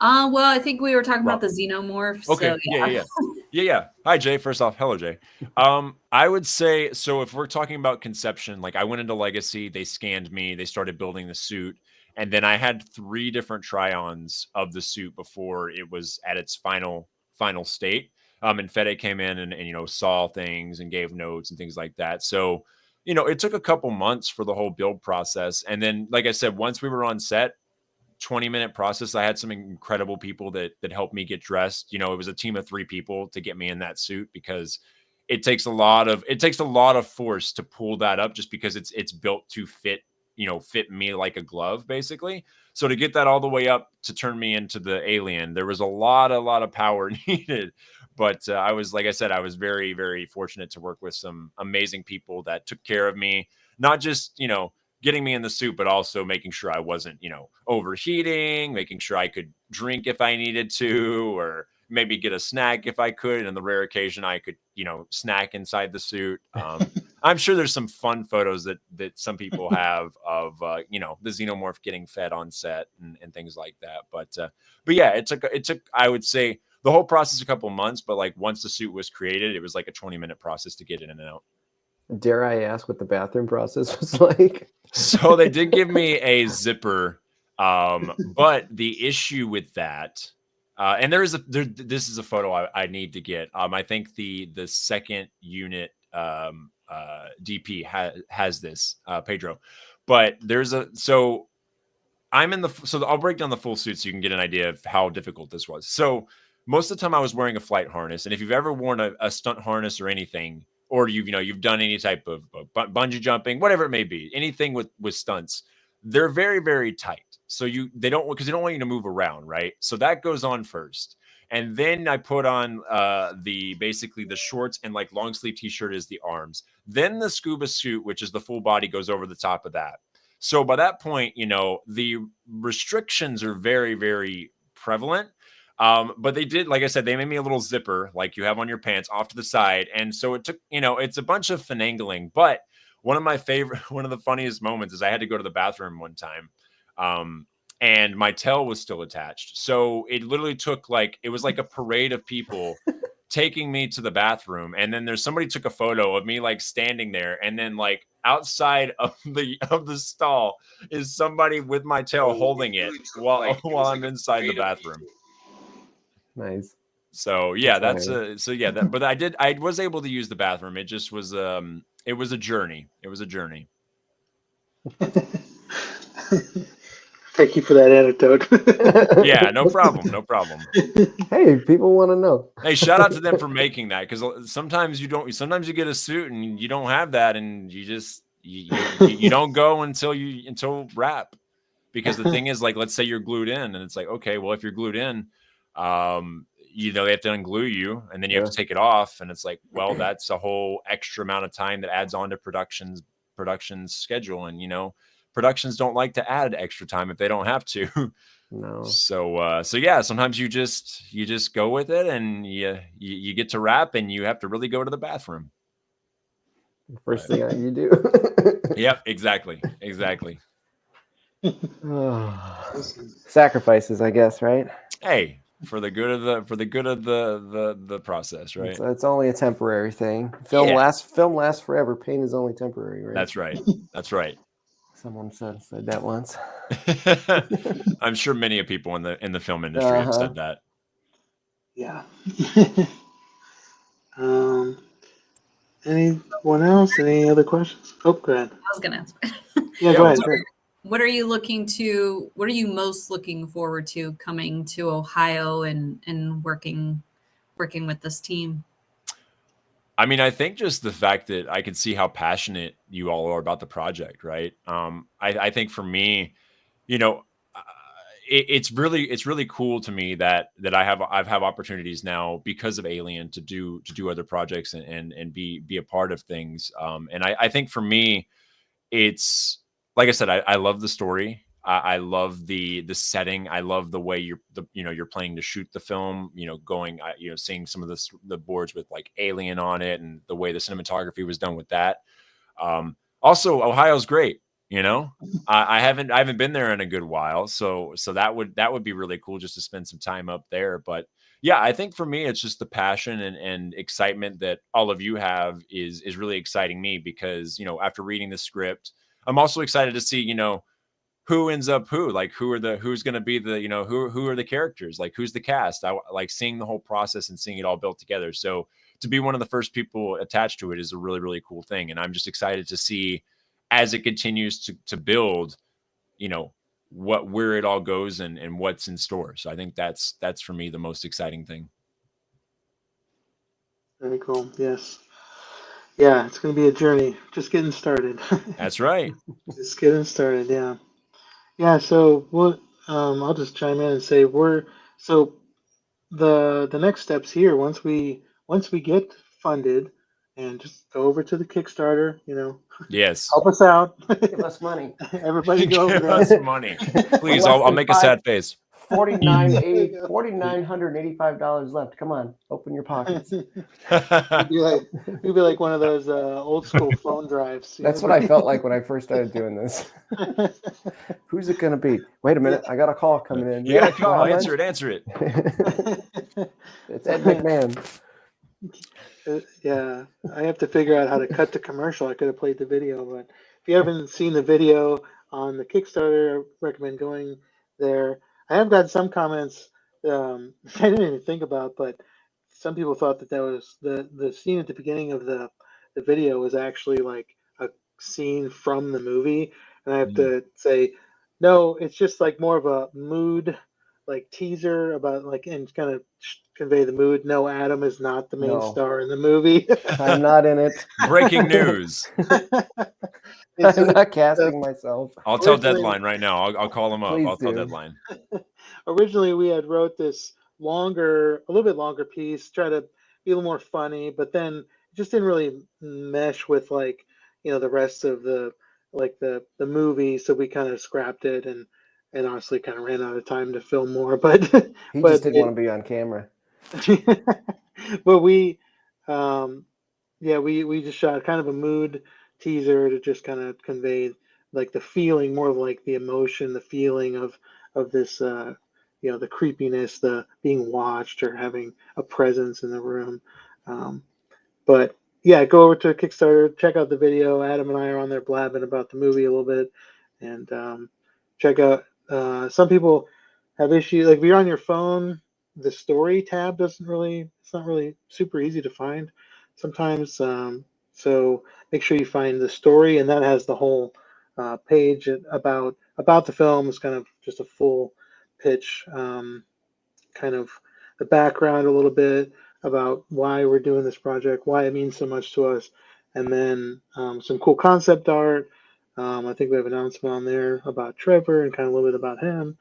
Well, I think we were talking about the xenomorph. Okay. So, Yeah. Hi, Jay. First off, hello, Jay. I would say, so if we're talking about conception, like I went into Legacy, they scanned me, they started building the suit, and then I had 3 different try-ons of the suit before it was at its final state. And Fede came in and, you know, saw things and gave notes and things like that. So, you know, it took a couple months for the whole build process. And then, like I said, once we were on set, 20-minute process. I had some incredible people that helped me get dressed. You know, it was a team of 3 people to get me in that suit, because it takes a lot of force to pull that up, just because it's built to fit me like a glove, basically. So to get that all the way up to turn me into the alien, there was a lot of power needed. But I was, like I said, I was very, very fortunate to work with some amazing people that took care of me, not just, you know, getting me in the suit, but also making sure I wasn't, you know, overheating, making sure I could drink if I needed to, or maybe get a snack if I could. And on the rare occasion I could, you know, snack inside the suit. I'm sure there's some fun photos that some people have of, you know, the xenomorph getting fed on set and things like that. But yeah, it took, I would say, the whole process a couple months, but like once the suit was created, it was like a 20-minute process to get in and out. Dare I ask what the bathroom process was like? So they did give me a zipper, but the issue with that, and this is a photo I need to get. I think the second unit DP has this, Pedro, but so I'll break down the full suit so you can get an idea of how difficult this was. So most of the time I was wearing a flight harness, and if you've ever worn a stunt harness or anything, or you've done any type of bungee jumping, whatever it may be, anything with stunts, they're very, very tight. So they don't want you to move around, right? So that goes on first. And then I put on basically the shorts and like long sleeve t-shirt as the arms. Then the scuba suit, which is the full body, goes over the top of that. So by that point, you know, the restrictions are very, very prevalent. But they did, like I said, they made me a little zipper like you have on your pants off to the side. And so it took, you know, it's a bunch of finagling. But one of the funniest moments is I had to go to the bathroom one time. And my tail was still attached. So it literally took it was like a parade of people taking me to the bathroom. And then somebody took a photo of me like standing there. And then like outside of the stall is somebody with my tail holding it while I'm inside the bathroom. Nice. So yeah, That's so yeah, but I was able to use the bathroom. It just was it was a journey. It was a journey. Thank you for that anecdote. Yeah, no problem, no problem. Hey, people want to know. Hey, shout out to them for making that, because sometimes you don't. Sometimes you get a suit and you don't have that, and you just you don't go until wrap. Because the thing is, like, let's say you're glued in, and it's like, okay, well, if you're glued in, they have to unglue you, and then you have to take it off, and it's like, well, that's a whole extra amount of time that adds on to production's schedule, and productions don't like to add extra time if they don't have to. No. So yeah, sometimes you just go with it, and you get to wrap, and you have to really go to the bathroom. First thing you do. Yep, exactly. Sacrifices, I guess, right? Hey, for the good of the process, right? It's only a temporary thing. Film lasts forever. Pain is only temporary, right? That's right. Someone said that once. I'm sure many of people in the film industry have said that. Yeah. Anyone else? Any other questions? Oh, go ahead. I was going to answer. Yeah, go ahead. What are you most looking forward to coming to Ohio and working with this team? I mean, I think just the fact that I can see how passionate you all are about the project, right? I think for me, it's really cool to me that I've have opportunities now because of Alien to do other projects and be a part of things. And I think for me, it's like I said, I love the story. I love the setting. I love the way you're playing to shoot the film, seeing some of the boards with like Alien on it, and the way the cinematography was done with that. Also, Ohio's great. I haven't been there in a good while. So that would be really cool just to spend some time up there. But yeah, I think for me, it's just the passion and excitement that all of you have is really exciting me, because, after reading the script, I'm also excited to see, who ends up like who's going to be the, who are the characters, like who's the cast. I like seeing the whole process and seeing it all built together. So to be one of the first people attached to it is a really, really cool thing. And I'm just excited to see, as it continues to build, where it all goes and what's in store. So I think that's for me the most exciting thing. Very cool. Yes. Yeah, it's going to be a journey. Just getting started. That's right. Just getting started. Yeah. Yeah. So I'll just chime in and say the next steps here, once we get funded, and just go over to the Kickstarter, Yes. help us out. Give us money. Everybody go over Give there. us money. Please, I'll make a sad face. $4,985 left. Come on, open your pockets. We'd be like one of those old school phone drives. That's what I felt like when I first started doing this. Who's it going to be? Wait a minute. I got a call coming in. You got a call. Answer it. It's Ed McMahon. Yeah, I have to figure out how to cut the commercial. I could have played the video, but if you haven't seen the video on the Kickstarter, I recommend going there. I have got some comments I didn't even think about, but some people thought that was the scene at the beginning of the video was actually like a scene from the movie, and I have to say, no, it's just like more of a mood, like teaser about like, and kind of convey the mood. No, Adam is not the main star in the movie. I'm not in it. Breaking news. I'm not casting myself. I'll tell Deadline right now. I'll call him up. Please I'll tell do. Deadline. Originally, we had wrote this a little bit longer piece, try to be a little more funny, but then it just didn't really mesh with like, the rest of the movie. So we kind of scrapped it and honestly kind of ran out of time to film more, but He just didn't want to be on camera. But we just shot kind of a mood teaser to just kind of convey like the feeling, more of like the emotion, the feeling of this, the creepiness, the being watched or having a presence in the room. But yeah, go over to Kickstarter, check out the video. Adam and I are on there blabbing about the movie a little bit, and check out. Some people have issues, like if you're on your phone, the story tab doesn't really, it's not really super easy to find sometimes. So make sure you find the story, and that has the whole page about the film. It's kind of just a full pitch, kind of the background a little bit about why we're doing this project, why it means so much to us, and then some cool concept art. I think we have an announcement on there about Trevor and kind of a little bit about him.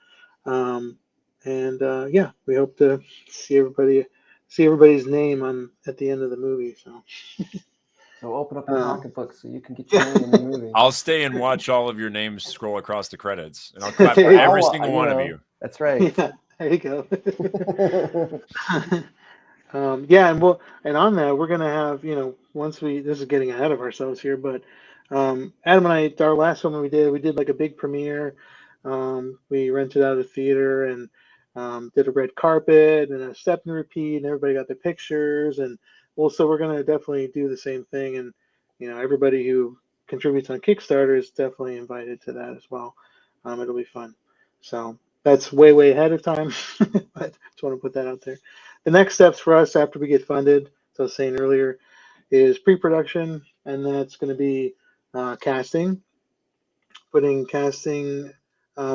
Yeah, we hope to see everybody's name at the end of the movie. So open up your pocketbook so you can get your name in the movie. I'll stay and watch all of your names scroll across the credits, and I'll clap for every single one of you. That's right. Yeah, there you go. Yeah, and on that we're gonna have, once this is getting ahead of ourselves here, but Adam and I, our last one we did like a big premiere. We rented out a theater and did a red carpet and a step and repeat, and everybody got their pictures. And so we're gonna definitely do the same thing, and everybody who contributes on Kickstarter is definitely invited to that as well. It'll be fun. So that's way ahead of time, but just want to put that out there. The next steps for us after we get funded, as I was saying earlier, is pre-production, and that's going to be casting, putting casting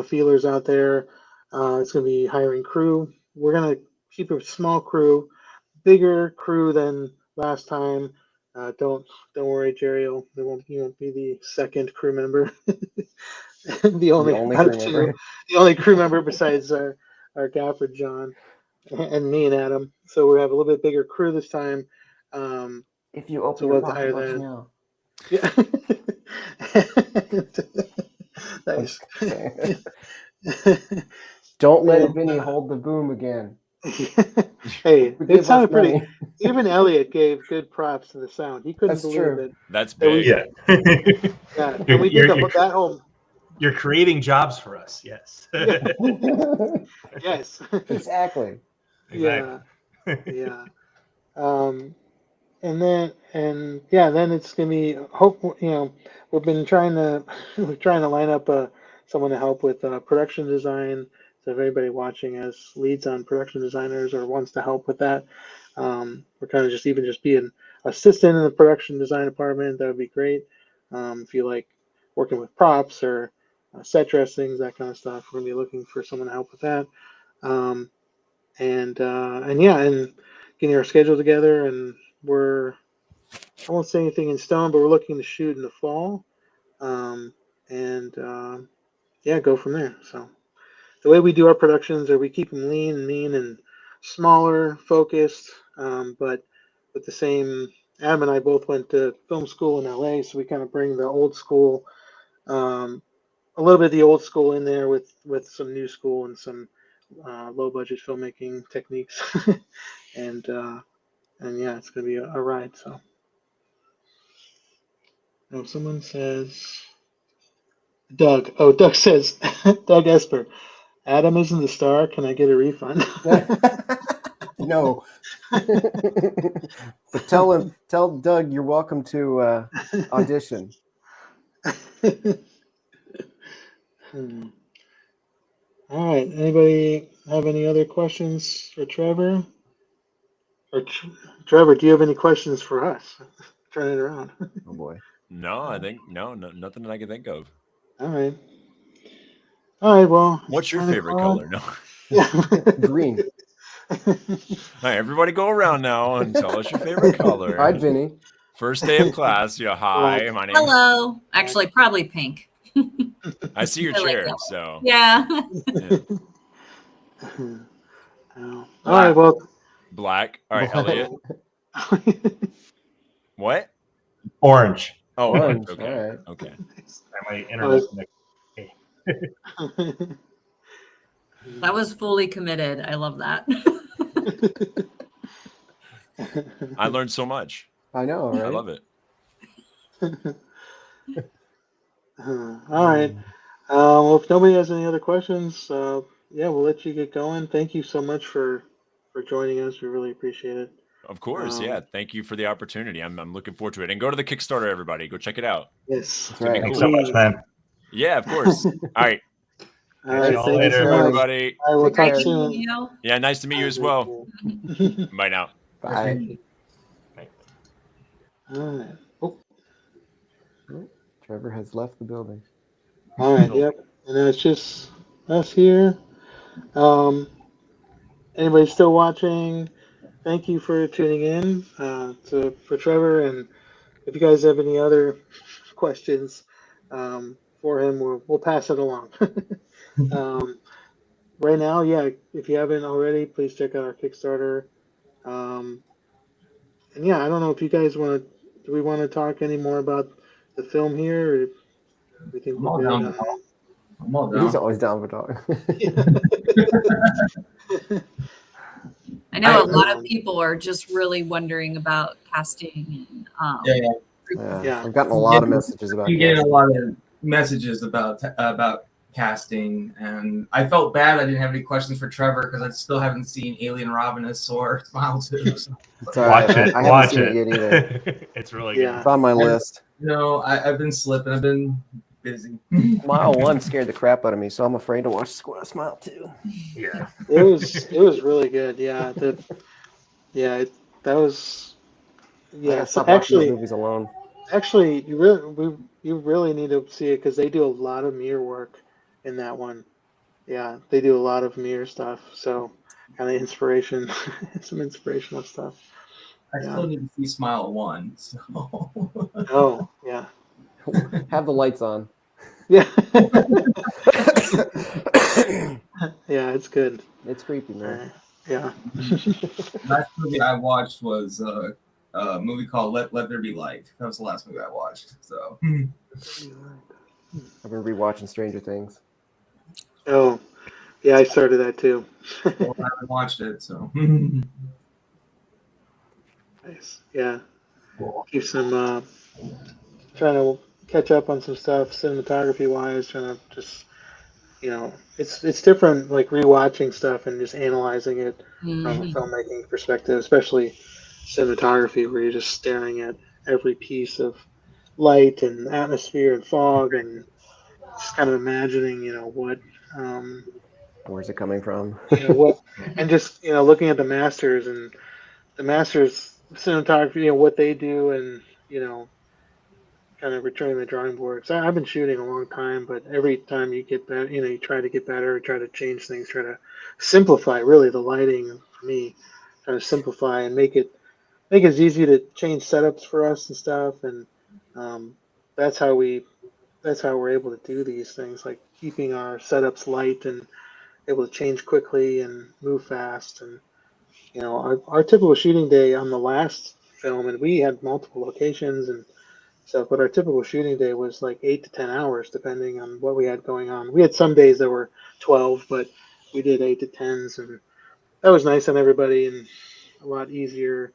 feelers out there. It's going to be hiring crew. We're going to keep a small crew, bigger crew than last time. Don't worry, Jerry. You won't be the second crew member. the only crew member besides our gaffer John and me and Adam. So we have a little bit bigger crew this time. If you open your pocketbooks now. Yeah. Nice. Don't let Vinny hold the boom again. Hey, it sounded pretty. Even Elliot gave good props to the sound. He couldn't believe it. That's big. Yeah. Yeah. And we did that whole. You're creating jobs for us. Yes. Yes. Exactly. Yeah. Yeah. Then it's gonna be we've been trying to line up someone to help with production design. So if anybody watching has leads on production designers or wants to help with that, we're kind of just be an assistant in the production design department. That would be great. If you like working with props or set dressings, that kind of stuff, we're gonna be looking for someone to help with that. And getting our schedule together, and I won't say anything in stone, but we're looking to shoot in the fall, go from there. So the way we do our productions are we keep them lean, mean, and smaller, focused, but with the same. Adam and I both went to film school in LA, so we kind of bring the old school, a little bit of the old school in there with some new school and some low budget filmmaking techniques, and yeah, it's gonna be a ride. So, if someone says Doug, Doug says Doug Esper, Adam isn't the star. Can I get a refund? No. But tell Doug you're welcome to audition. All right. Anybody have any other questions for Trevor? Or Trevor, do you have any questions for us? Turn it around. Oh boy. No, I think nothing that I can think of. All right. Well. What's your favorite color? No. Yeah. Green. All right, everybody go around now and tell us your favorite color. All right, Vinny. First day of class. Yeah, hi, my name. Hello. Actually, probably pink. I see your I like chair, that. so. Yeah. All right. Well. Black. All right, Elliot. What? Orange. Oh, Orange. okay. All right. Okay. My internet That was fully committed. I love that. I learned so much. I know, right? I love it. All right. Well, if nobody has any other questions, we'll let you get going. Thank you so much for joining us. We really appreciate it. Of course, yeah. Thank you for the opportunity. I'm looking forward to it. And go to the Kickstarter, everybody. Go check it out. Yes. That's right. Thanks so much, man. Yeah, of course. All right. All right, y'all thank you later, so much. everybody. All right, we'll Take talk care. soon. You. Yeah, nice to meet you as well. Bye now. Bye. All right. Oh, Trevor has left the building. all right. Yep. And then it's just us here. Anybody still watching? Thank you for tuning in for Trevor. And if you guys have any other questions for him, we'll pass it along. um, right now, yeah, if you haven't already, please check out our Kickstarter. Um, and yeah, I don't know if you guys want to. Do we want to talk any more about the film here? Or we think I'm we're all good. down to talk. I'm all He's down. always down for talk. I know a lot of Um, people are just really wondering about casting and Yeah, yeah. Yeah, Yeah. I've gotten a lot of messages about Been getting a casting. lot of messages about casting, and I felt bad I didn't have any questions for Trevor because I still haven't seen Alien Romulus or Smile 2. So, It's all right. Watch it. I haven't Watch seen it yet either. it. It's really Yeah. It's on my list. I've been slipping. I've been busy. Smile 1 scared the crap out of me, so I'm afraid to watch Smile 2. good. Yeah. it was really good. Yeah. That was. I Yeah. gotta So stop watching those movies alone. actually, you really need to see it because they do a lot of mirror work in that one. Yeah, they do a lot of mirror stuff. So kind of inspiration, some inspirational stuff. I Yeah. still need to see Smile 1. So. Oh, yeah. Have the lights on. Yeah. Yeah, it's good. It's creepy, man. Yeah. Last movie I watched was a movie called Let There Be Light. That was the last movie I watched. So I've been rewatching Stranger Things. Oh, yeah, I started that too. I haven't watched it. So Nice. Yeah. Keep some trying to catch up on some stuff cinematography wise, trying to just it's different like rewatching stuff and just analyzing it from a filmmaking perspective, especially cinematography where you're just staring at every piece of light and atmosphere and fog and just kind of imagining, Where's it coming from? what and just, looking at the masters cinematography, what they do and, kind of returning the drawing board. So I've been shooting a long time, but every time you get better, you try to get better, try to change things, try to simplify really the lighting for me, trying to simplify and make it as easy to change setups for us and stuff. And um, that's how we're able to do these things, like keeping our setups light and able to change quickly and move fast. And our typical shooting day on the last film, and we had multiple locations and stuff, but our typical shooting day was like 8 to 10 hours, depending on what we had going on. We had some days that were 12, but we did 8 to 10s, and that was nice on everybody and a lot easier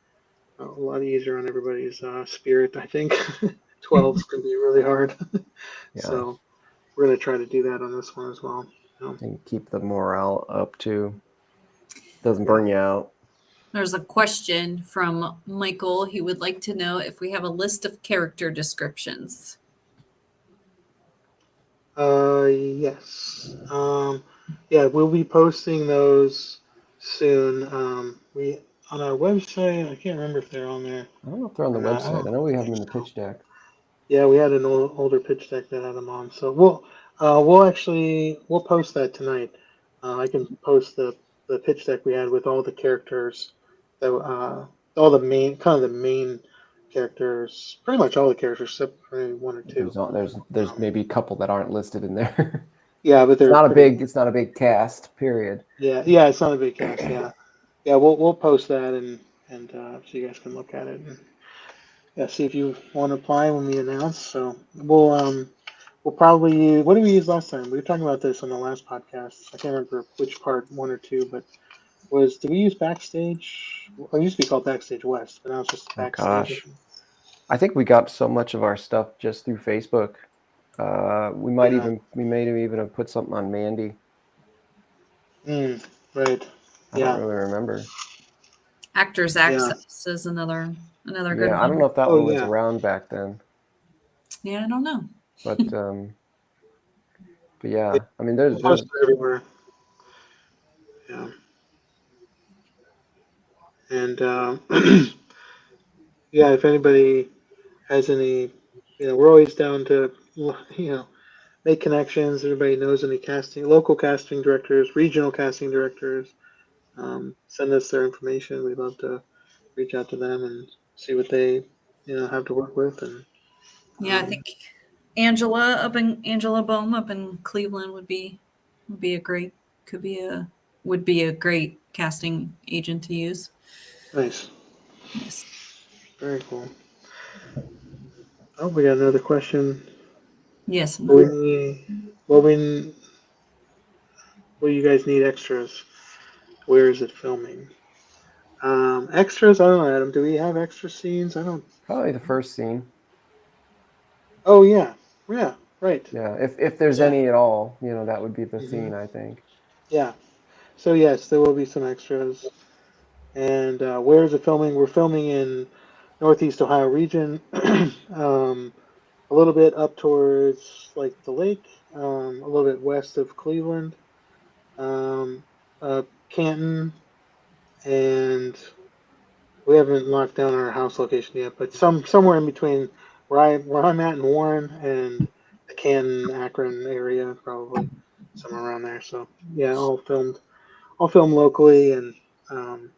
on everybody's spirit. I think 12s can be really hard. Yeah. So we're gonna try to do that on this one as well. And keep the morale up too. Doesn't burn you out. There's a question from Michael. He would like to know if we have a list of character descriptions. Yes. Yeah, we'll be posting those soon. We on our website. I can't remember if they're on there. I don't know if they're on the website. I know we have them in the pitch deck. Yeah, we had an older pitch deck that had them on. So we'll post that tonight. I can post the pitch deck we had with all the characters that all the main characters, pretty much all the characters except maybe one or two. There's maybe a couple that aren't listed in there. Yeah, but they're It's not a big cast. Period. Yeah, it's not a big cast. Yeah, we'll post that and so you guys can look at it and see if you want to apply when we announce. So we'll probably what did we use last time? We were talking about this on the last podcast. I can't remember which part, one or two, but did we use Backstage? Well, it used to be called Backstage West, but now it's just Backstage. Gosh. I think we got so much of our stuff just through Facebook. We may even have put something on Mandy. Right. I don't really remember. Actors Access is another good one. I don't know if that one was around back then. Yeah, I don't know. But But yeah, I mean, there's Posters everywhere. Yeah. And yeah, if anybody has any, we're always down to, make connections. Everybody knows any local casting directors, regional casting directors. Send us their information. We'd love to reach out to them and see what they, have to work with. And Yeah, I think Angela Bohm up in Cleveland would be a great would be a great casting agent to use. nice, Yes. very cool. Oh, we got another question. Yes. What you guys need extras? Where is it filming? Extras? I don't know, Adam. Do we have extra scenes? I don't. probably the first scene. Oh yeah, right. Yeah, if there's Yeah. any at all, that would be the Mhm. scene, I think. Yeah. So yes, there will be some extras. And where is it filming? We're filming in Northeast Ohio region, a little bit up towards like the lake, a little bit west of Cleveland, um, Canton, and we haven't locked down our house location yet, but somewhere in between where I'm at in Warren and the Canton Akron area, probably somewhere around there. So yeah, all filmed locally, and um,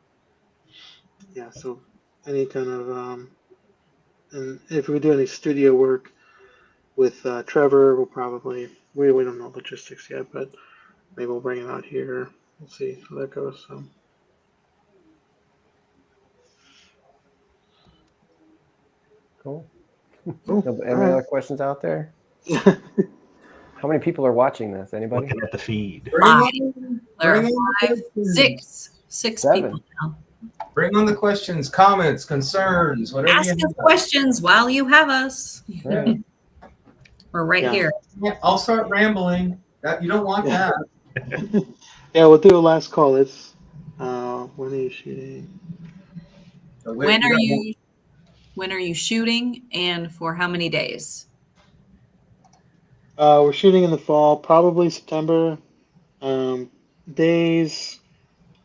yeah, so any kind of and if we do any studio work with Trevor, we'll probably we don't know logistics yet, but maybe we'll bring it out here. We'll see how that goes. So Cool. cool. Any All right. other questions out there? Yeah. How many people are watching this? Anybody? Looking at the feed. Five. There Bring are on the questions. six 7. people now. Bring on the questions, comments, concerns, whatever Ask you us questions while you have us. Right. We're right Yeah. here. Yeah, I'll start rambling. That you don't want Yeah. that. Yeah, we'll do a last call. It's when are you shooting? So When are you shooting and for how many days? We're shooting in the fall, probably September. Days.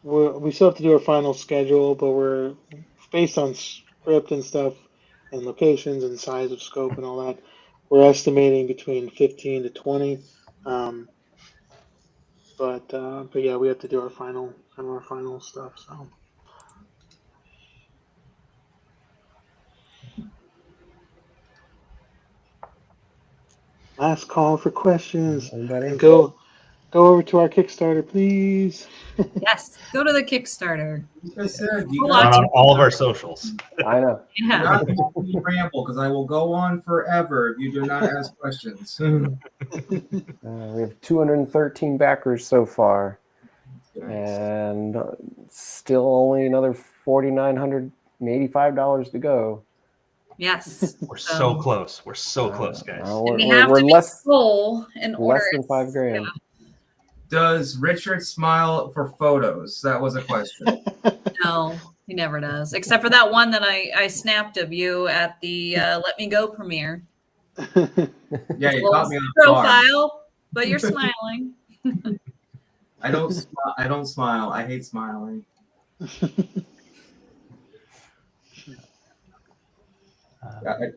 We still have to do our final schedule, but we're based on script and stuff, and locations and size of scope and all that. We're estimating between 15 to 20. But yeah, we have to do our final stuff. So last call for questions. Anybody? And go over to our Kickstarter, please. Yes, go to the Kickstarter. Like I said, you Hold got On all of our socials. I know. Yeah. not to let me ramble because I will go on forever if you do not ask questions. We have 213 backers so far, and still only another $4,985 to go. Yes. We're so close. We're so close, guys. And we have to be full in order. less than $5,000. Yeah. Does Richard smile for photos? That was a question. No, he never does. Except for that one that I snapped of you at the Let Me Go premiere. Yeah, you Little caught me on guard. profile, but you're smiling. I don't smile. I hate smiling.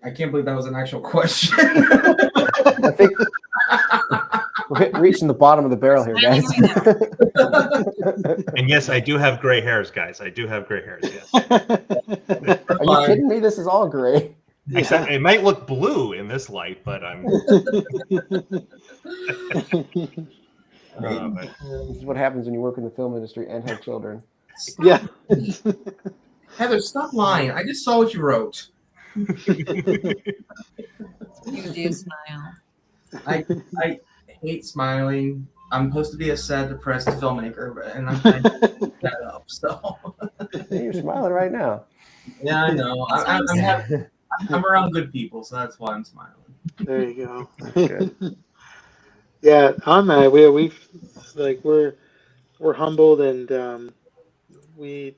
I can't believe that was an actual question. I think we're reaching the bottom of the barrel here, guys. And yes, I do have gray hairs, guys. I do have gray hairs, yes. Are you kidding me? This is all gray. Except it might look blue in this light, but I'm. But This is what happens when you work in the film industry and have children. Yeah. Heather, stop lying. I just saw what you wrote. You do smile. I hate smiling. I'm supposed to be a sad, depressed filmmaker, and I'm trying to keep that up. So You're smiling right now. yeah, I know. I'm around good people, so that's why I'm smiling. There you go. That's good. Yeah, on that we're humbled, and we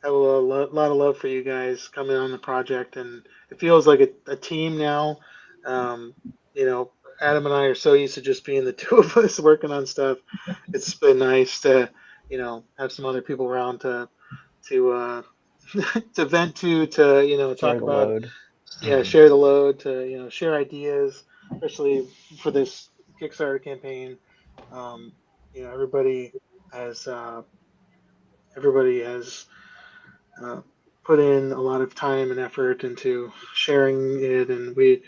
have a lot of love for you guys coming on the project, and it feels like a team now. You know, Adam and I are so used to just being the two of us working on stuff. It's been nice to, have some other people around to to vent to Share talk the about, load. share the load, to share ideas, especially for this Kickstarter campaign. Um, everybody has uh, put in a lot of time and effort into sharing it, and we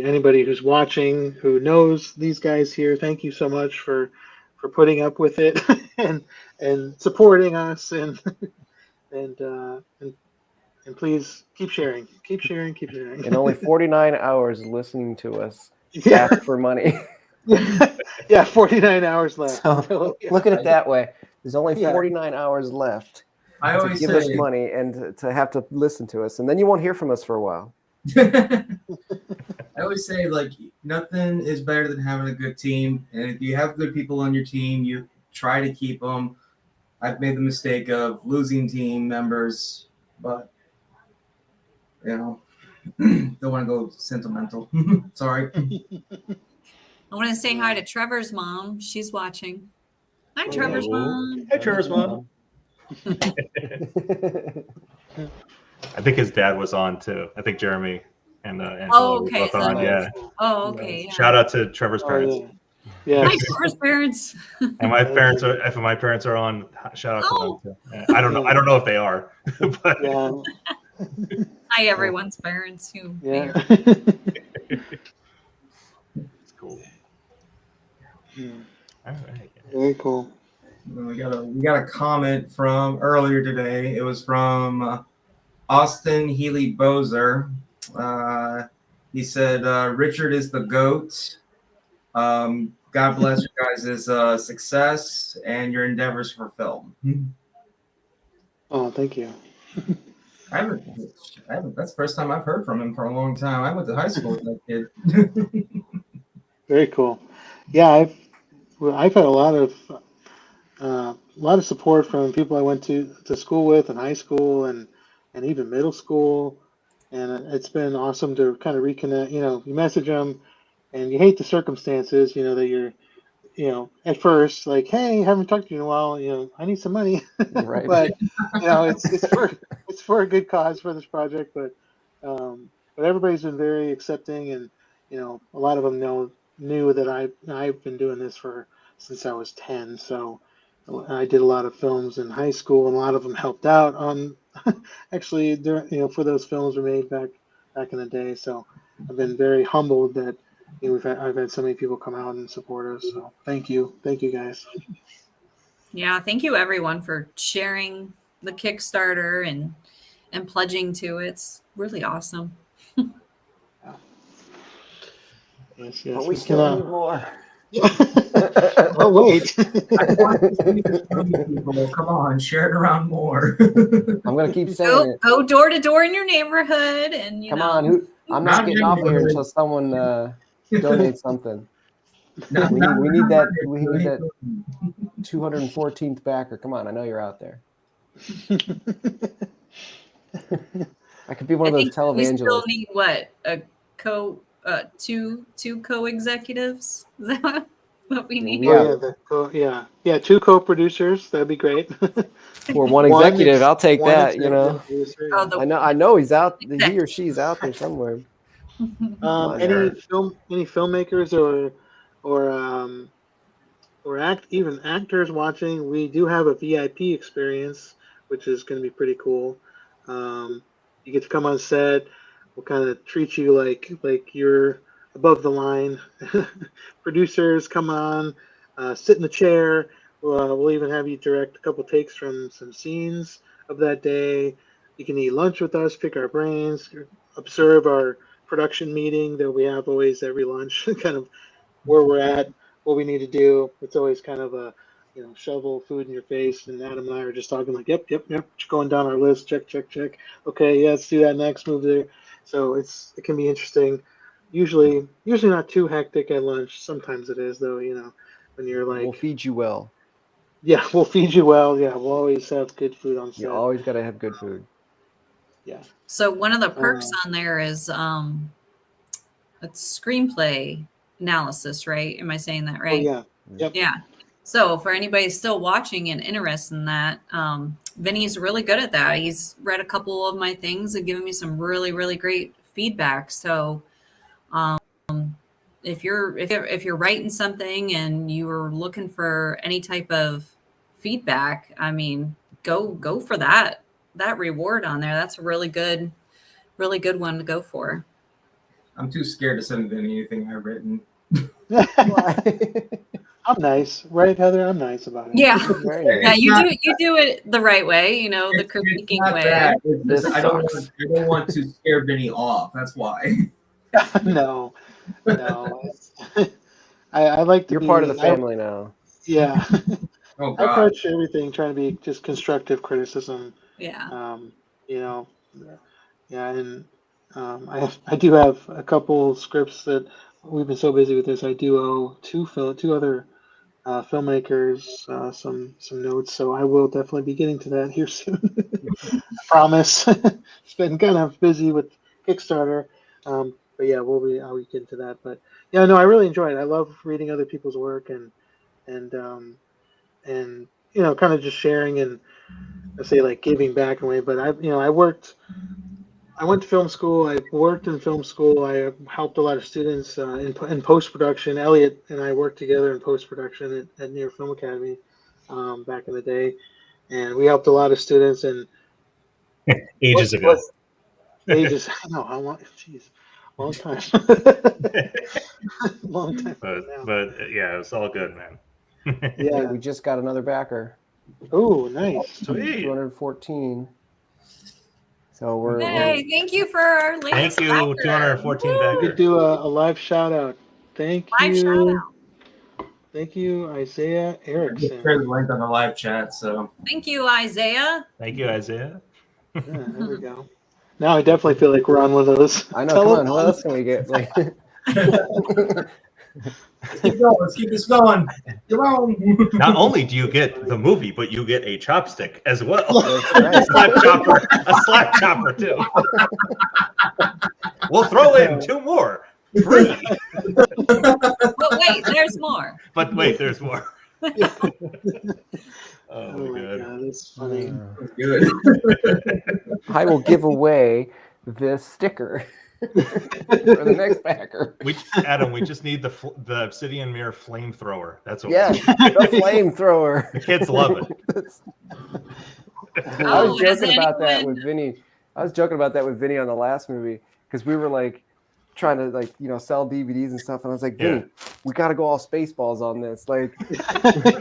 anybody who's watching who knows these guys here, thank you so much for putting up with it and supporting us, and uh, and and please keep sharing, keep sharing, keep sharing. In only 49 hours listening to us Yeah. ask for money. Yeah, 49 hours left. So look at it that way. There's only Yeah. 49 hours left I to always give us money and to have to listen to us, and then you won't hear from us for a while. I always say, like, nothing is better than having a good team. And if you have good people on your team, you try to keep them. I've made the mistake of losing team members, but, don't want to go sentimental. Sorry. I want to say hi to Trevor's mom. She's watching. Hi, Trevor's mom. Hey, Trevor's mom. I think his dad was on too. I think Jeremy and Angela were both on. Yeah. Oh, okay. Yeah. Shout out to Trevor's parents. Yeah. Hi, Trevor's parents. And my parents are. If my parents are on, shout out to them too. Yeah, I don't know. I don't know if they are. But Yeah. Hi, everyone's parents who. Yeah. it's cool. All right. Very cool. We got a comment from earlier today. It was from Austin Healy Bozer. He said, Richard is the GOAT. God bless you guys' success and your endeavors for film. Oh, thank you. I haven't, that's the first time I've heard from him for a long time. I went to high school with that kid. Very cool. Yeah, I've had a lot of support from people I went to school with in high school and even middle school, and it's been awesome to kind of reconnect. You message them, and you hate the circumstances. That you're, at first like, hey, haven't talked to you in a while. I need some money, Right. but it's for a good cause for this project. But everybody's been very accepting, and a lot of them knew that I've been doing this since I was 10. So I did a lot of films in high school, and a lot of them helped out on actually for those films were made back in the day. So I've been very humbled that I've had so many people come out and support us. So thank you guys. Yeah, thank you everyone for sharing the Kickstarter and pledging to it. It's really awesome. Yes. But we still need more. Oh wait. Come on, share it around more. I'm gonna keep saying it. Go door to door in your neighborhood, and Come on, I'm not getting off here until someone donates something. We need that 214th backer. Come on, I know you're out there. I could be one of those televangelists. We still need what? Two co-executives? Is that what we need? Yeah, 2 co-producers. That'd be great. Or one executive, I'll take that. I know he's out. He or she's out there somewhere. Any filmmakers or even actors watching, we do have a VIP experience, which is going to be pretty cool. You get to come on set. We'll kind of treat you like you're above the line. Producers come on, sit in the chair. We'll even have you direct a couple takes from some scenes of that day. You can eat lunch with us, pick our brains, observe our production meeting that we have always every lunch, kind of where we're at, what we need to do. It's always kind of a shovel food in your face, and Adam and I are just talking like, yep, going down our list, check. Okay, yeah, let's do that next, move there. So it can be interesting. Usually not too hectic at lunch. Sometimes it is though, when you're like, we'll feed you well. Yeah, we'll feed you well. Yeah, we'll always have good food on set. You always got to have good food. Yeah. So one of the perks on there is a screenplay analysis, right? Am I saying that Oh right? yeah. Yep. Yeah. So for anybody still watching and interested in that, Vinny's really good at that. He's read a couple of my things and given me some really, really great feedback. So if you're writing something and you're looking for any type of feedback, I mean, go for that reward on there. That's a really good one to go for. I'm too scared to send in anything I've written. I'm nice, right, Heather? I'm nice about it. Yeah. Very Yeah, nice. you do it the right way, you know, the It's critiquing not way. that. It's This just, I don't sucks. want to scare Vinny off. That's why. No. I like to You're be. part of the family now. Yeah. Oh I God. approach everything trying to be just constructive criticism. Yeah. You know, yeah, and I do have a couple scripts that we've been so busy with this. I do owe two other filmmakers some notes, so I will definitely be getting to that here soon. I promise. It's been kind of busy with Kickstarter, but yeah, I'll be getting to that. But yeah, no, I really enjoy it. I love reading other people's work and you know, kind of just sharing and I say like giving back in a way. But I went to film school. I worked in film school. I helped a lot of students in post production. Elliot and I worked together in post production at New York Film Academy back in the day, and we helped a lot of students. And Ages ago. ages? I know. I want. Jeez, long time. Long time ago now. But yeah, it's all good, man. Hey, Yeah. we just got another backer. Oh, nice. Sweet. 214. So we're Hey, thank you for our latest Thank you, backer. 214 We backer. could do a live shout out. Thank Live shout you. out. Thank you, Isaiah Just Erickson. share the link on the live chat. So Thank you, Isaiah. Thank you, Isaiah. Yeah, there we go. Now I definitely feel like we're on one of those. I know. Come on, who else can we get? Like, keep going. Let's keep this going. Come on. Not only do you get the movie, but you get a chopstick as well. that's right. A slap chopper too. We'll throw in 2 more. Free. But wait, there's more. But wait, there's more. Oh Oh my my god. god, that's funny. Good. I will give away this sticker for the next backer. Adam, we just need the Obsidian Mirror flamethrower. That's what. Yes, the flamethrower. The kids love it. I was has joking about that anyone- with Vinny. I was joking about that with Vinny on the last movie because we were like trying to like sell DVDs and stuff, and I was like, Vinny, we got to go all Spaceballs on this, like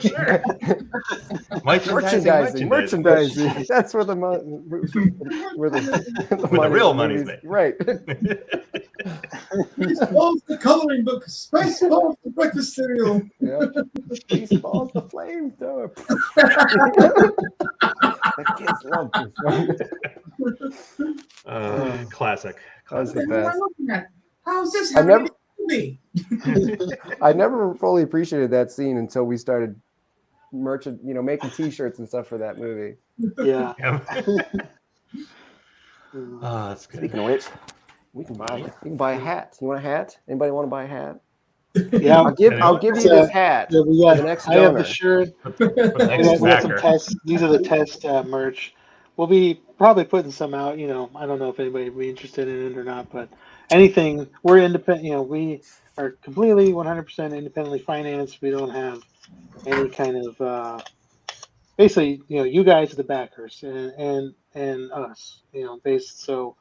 Sure. merchandising. That's where the the real money's made. right. Spaceballs, the coloring book. Spaceballs, the breakfast cereal. Yeah. Spaceballs, the flamethrower. The kids love this. Classic. That was the What am I best. looking at? How's this I happening to me? I never fully appreciated that scene until we started making T-shirts and stuff for that movie. Yeah. Oh, that's good. Speaking of which, we can buy a hat. You want a hat? Anybody want to buy a hat? Yeah. I'll give you this hat. Yeah, we got, The next I have donor. the shirt. For the We next got some backer. tests. These are the test merch. We'll be probably putting some out. I don't know if anybody would be interested in it or not, but anything. We're independent. We are completely 100% independently financed. We don't have any kind of basically, you guys are the backers and us, based. So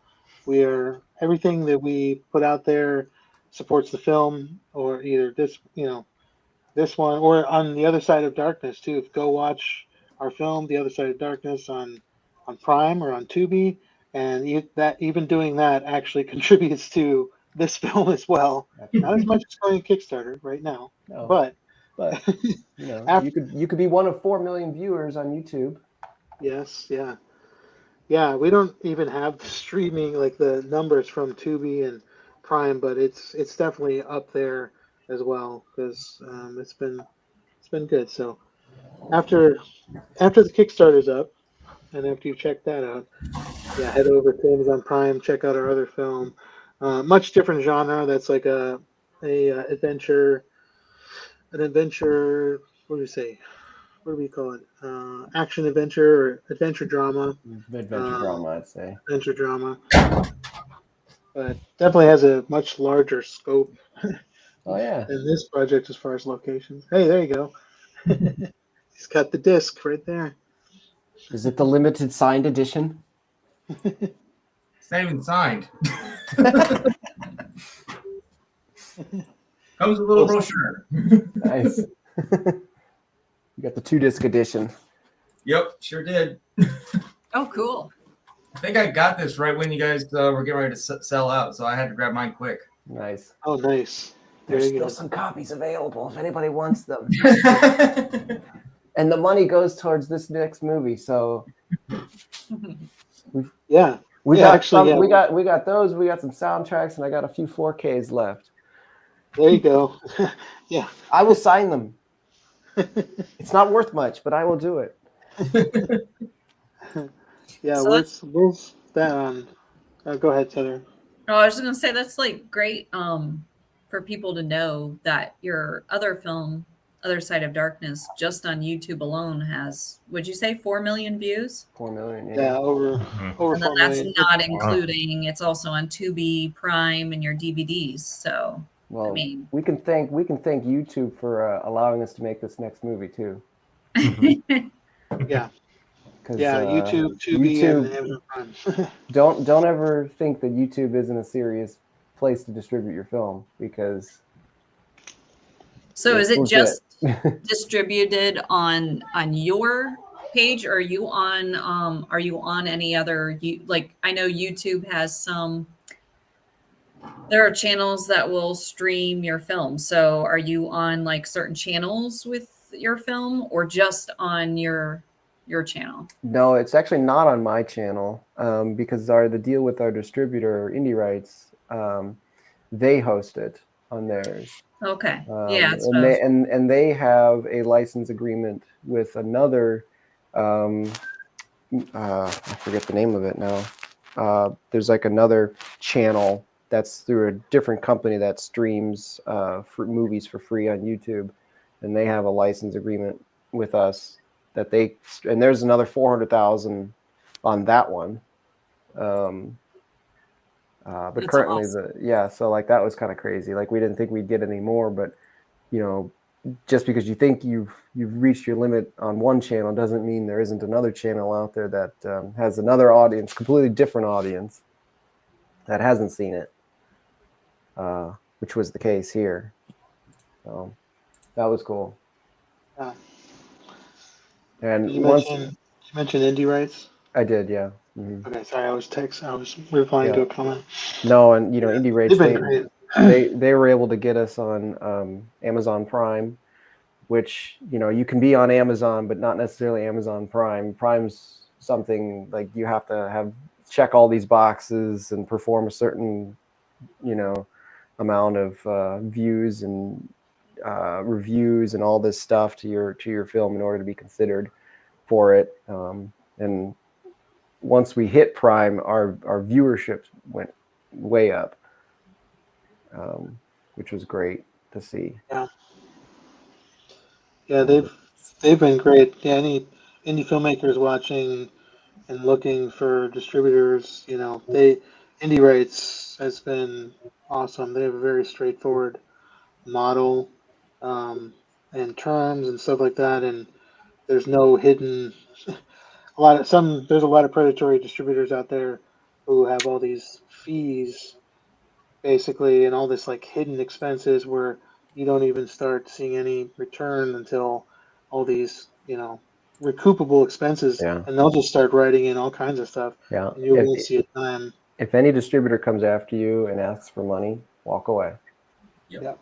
we are, everything that we put out there supports the film, or either this one, or on the Other Side of Darkness too. Go watch our film, The Other Side of Darkness, on Prime or on Tubi, and even doing that actually contributes to this film as well. Not as much as going Kickstarter right now, No, but you could be one of 4 million viewers on YouTube. yes, yeah. We don't even have the streaming, like the numbers from Tubi and Prime, but it's definitely up there as well, because it's been good. So after the Kickstarter's up, and after you check that out, head over to Amazon Prime, check out our other film. Much different genre. That's like a adventure, an adventure. What do we say? What do we call it? Action adventure or adventure drama? Adventure drama, I'd say. Adventure drama, but definitely has a much larger scope Oh yeah. than this project as far as locations. Hey, there you go. He's got the disc right there. Is it the limited signed edition? It's not even signed. Comes with a little brochure. Nice. You got the 2-disc edition. Yep, sure did. Oh, cool. I think I got this right when you guys were getting ready to sell out, so I had to grab mine quick. Nice. Oh, nice. There's Very still good. some copies available if anybody wants them. And the money goes towards this next movie. So Yeah. we Yeah, got actually, some, yeah. we got those. We got some soundtracks, and I got a few 4Ks left. There you go. Yeah. I will sign them. It's not worth much, but I will do it. Yeah, So where's that on? Go ahead, Heather. Oh, I was just gonna say that's like great for people to know that your other film, Other Side of Darkness, just on YouTube alone has, would you say 4 million views? 4 million. Yeah, over Mhm. over And then 4 that's million. not including, it's also on Tubi, Prime, and your DVDs. So Well, I mean, we can thank YouTube for allowing us to make this next movie too. Yeah. 'Cause, Yeah, YouTube, Tubi, and Amazon Prime. don't ever think that YouTube isn't a serious place to distribute your film, because so is it legit. just distributed on your page, or are you on any other, like I know YouTube has some, there are channels that will stream your film. So are you on like certain channels with your film, or just on your channel? No, it's actually not on my channel, because the deal with our distributor, Indie Rights, they host it on theirs. Okay. Yeah. That's what And I was- they have a license agreement with another. I forget the name of it now. There's like another channel that's through a different company that streams movies for free on YouTube, and they have a license agreement with us that and there's another 400,000 on that one. But That's currently awesome. so like that was kind of crazy. Like we didn't think we'd get any more, but just because you think you've reached your limit on one channel doesn't mean there isn't another channel out there that has another audience, completely different audience, that hasn't seen it, which was the case here. So that was cool. Yeah. And You mentioned Indie Rights? I did, yeah. Mm-hmm. Okay, sorry, I was replying to a comment. No, and Indie Rights, They've been great. they were able to get us on Amazon Prime, which you can be on Amazon, but not necessarily Amazon Prime. Prime's something like you have to check all these boxes and perform a certain amount of views and reviews and all this stuff to your film in order to be considered for it. And once we hit Prime, our viewership went way up, which was great to see. Yeah, they've been great. Yeah, any indie filmmakers watching and looking for distributors, Indie Rights has been awesome. They have a very straightforward model, and terms and stuff like that, and there's no hidden. There's a lot of predatory distributors out there who have all these fees, basically, and all this like hidden expenses where you don't even start seeing any return until all these, recoupable expenses, Yeah. and they'll just start writing in all kinds of stuff, Yeah. and you won't see a dime. If any distributor comes after you and asks for money, walk away. Yeah.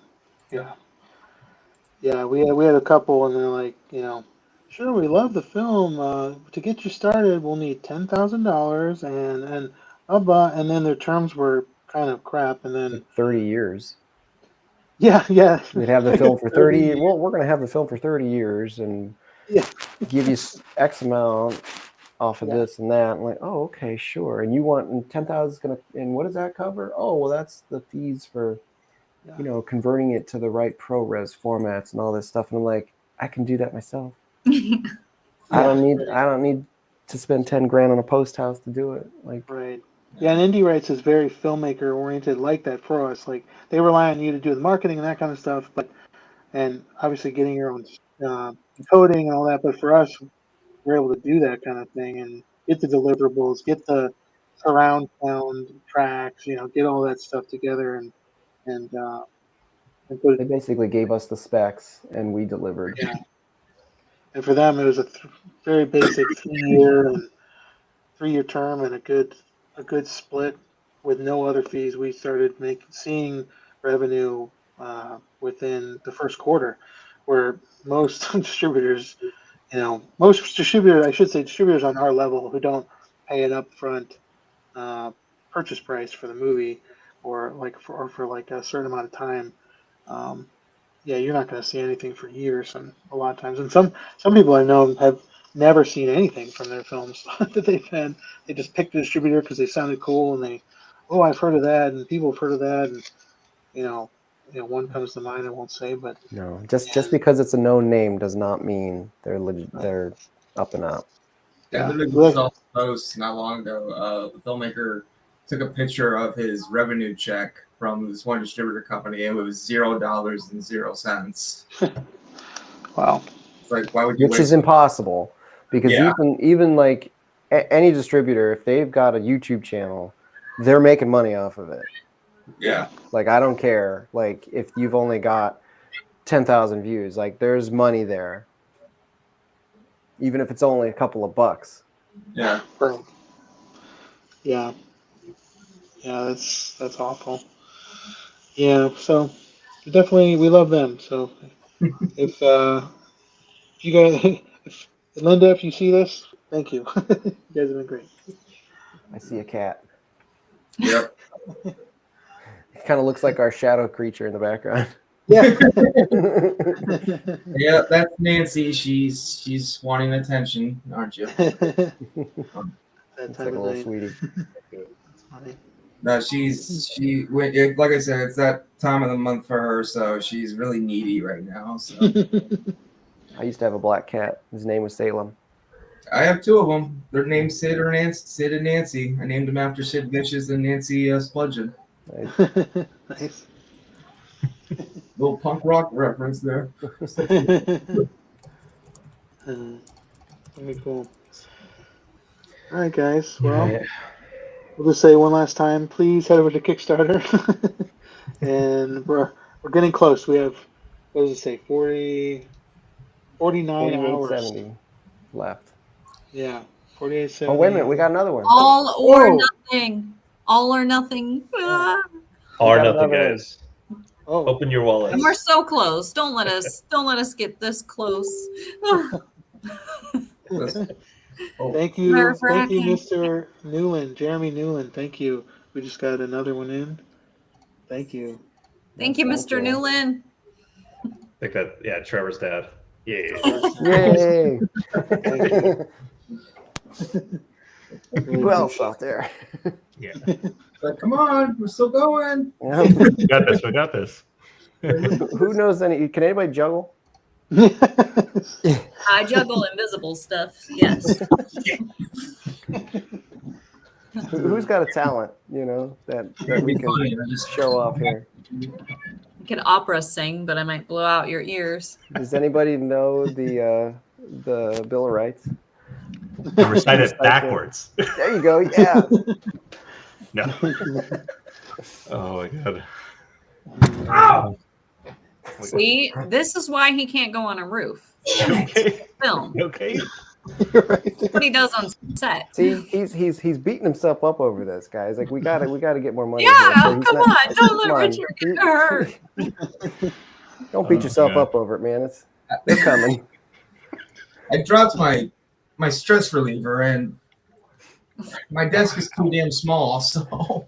We had a couple, and they're like, sure, we love the film. To get you started, we'll need $10,000, and and then their terms were kind of crap, and then 30 years. yeah. We'd have the film for 30. Well, we're going to have the film for 30 years and give you X amount off of this and that. I'm like, oh, okay, sure. And you want 10,000 is going to, and what does that cover? Oh, well, that's the fees for you know, converting it to the right ProRes formats and all this stuff. And I'm like, I can do that myself. I don't need to spend 10 grand on a post house to do it. Like, right. Yeah, and Indie Rights is very filmmaker oriented like that for us. Like they rely on you to do the marketing and that kind of stuff, and obviously getting your own coding and all that. But for us, we're able to do that kind of thing and get the deliverables, get the surround sound tracks, you know, get all that stuff together and put they it. basically gave us the specs and we delivered. Yeah. And for them, it was a very basic 3-year term and a good split with no other fees. We started seeing revenue within the first quarter, where most distributors, I should say distributors on our level who don't pay an upfront purchase price for the movie or for like a certain amount of time. Yeah, you're not going to see anything for years, and a lot of times, and some people I know have never seen anything from their films that they've had. They just picked a distributor because they sounded cool, and I've heard of that, and people have heard of that, and one comes to mind I won't say, but No, just because it's a known name does not mean they're legit, they're up and up. Yeah, Yeah. literally saw a post not long ago. The filmmaker took a picture of his revenue check from this one distributor company, and it was $0.00. wow. It's like, why would you? Which is impossible, because Yeah. even like any distributor, if they've got a YouTube channel, they're making money off of it. Yeah. Like, I don't care. Like, if you've only got 10,000 views, like, there's money there, even if it's only a couple of bucks. Yeah. Right. Yeah. Yeah, that's awful. Yeah, so definitely we love them. So if you guys, Linda, if you see this, thank you. You guys have been great. I see a cat. Yep. It kind of looks like our shadow creature in the background. Yeah. Yeah, that's Nancy. She's wanting attention, aren't you? That It's time like a of little night. sweetie. It's funny. No, like I said, it's that time of the month for her, so she's really needy right now. So I used to have a black cat. His name was Salem. I have two of them. They're named Sid and Nancy. I named them after Sid Vicious and Nancy Spudgeon. Nice. Little punk rock reference there. Very cool. All right, guys. Well, we'll just say one last time, please head over to Kickstarter. And we're getting close. We have, what does it say, 49 hours 48.70 left. Yeah, 48.70. Oh, wait a minute. We got another one. All or Whoa. nothing. All or nothing. Ah. All or got nothing, another- guys. Oh, Open your wallet. And we're so close. Don't let us get this close. thank you, Nerve-wracking. Mr. Newlin, Jeremy Newlin. Thank you. We just got another one in. Thank you. Thank you, Mr. Newlin. I think that, yeah, Trevor's dad. Yeah. Yay! Thank you. Who else out there? Yeah. But come on, we're still going. Yeah. We got this. We got this. Who knows any? Can anybody juggle? I juggle invisible stuff. Yes. Who's got a talent? You know that we can show off here. I can opera sing, but I might blow out your ears. Does anybody know the Bill of Rights? Recite it backwards. There you go. Yeah. No. Oh my god. Oh! See, this is why he can't go on a roof. Okay. Film. Okay. Right. What he does on set. See, he's beating himself up over this, guys. Like we gotta get more money. Yeah, here. So he's come not- on. Don't let come on. Richard get hurt. Don't beat yourself God. up over it, man. They're coming. I dropped my stress reliever, and my desk is too damn small. So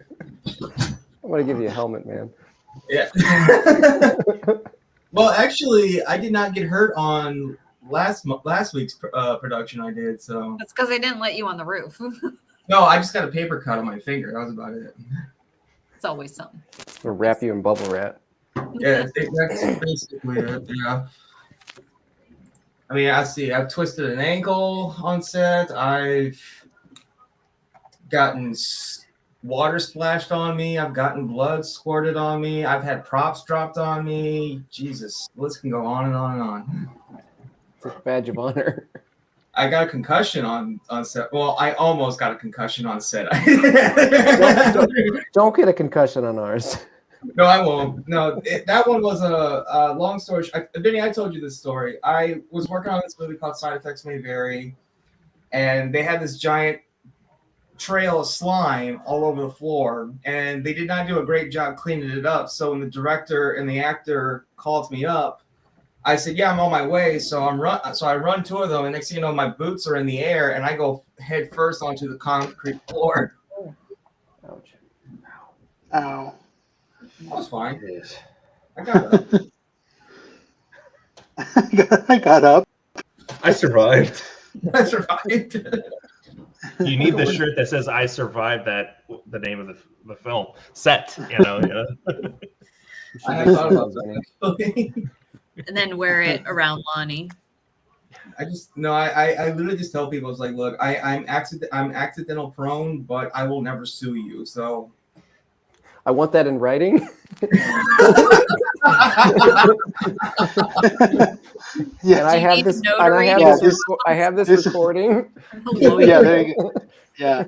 I'm gonna give you a helmet, man. yeah. Well, actually, I did not get hurt on last week's production I did. So That's because they didn't let you on the roof. no, I just got a paper cut on my finger. That was about it. It's always something. Or wrap you in bubble wrap. Yeah, that's basically it. Yeah. I mean, I've twisted an ankle on set. I've gotten water splashed on me. I've gotten blood squirted on me. I've had props dropped on me. Jesus, the list can go on and on and on. It's a badge of honor. I got a concussion on set. Well, I almost got a concussion on set. Don't get a concussion on ours. No, I won't. No, that one was a long story. Vinny, I told you this story. I was working on this movie called Side Effects May Vary, and they had this giant trail of slime all over the floor, and they did not do a great job cleaning it up. So when the director and the actor called me up, I said, "Yeah, I'm on my way." So I run two of them, and next thing you know, my boots are in the air, and I go head first onto the concrete floor. Ouch. Ow. That was fine. Yes. I got up. I got up. I survived. I survived. You need the shirt that says "I survived that." The name of the film set. You know. I hadn't thought about that. And then wear it around Lonnie. I literally just tell people, it's like, look, I'm accidental prone, but I will never sue you. So I want that in writing. Yeah, And I have this. And I have this recording. Hello, yeah, there you go. Yeah.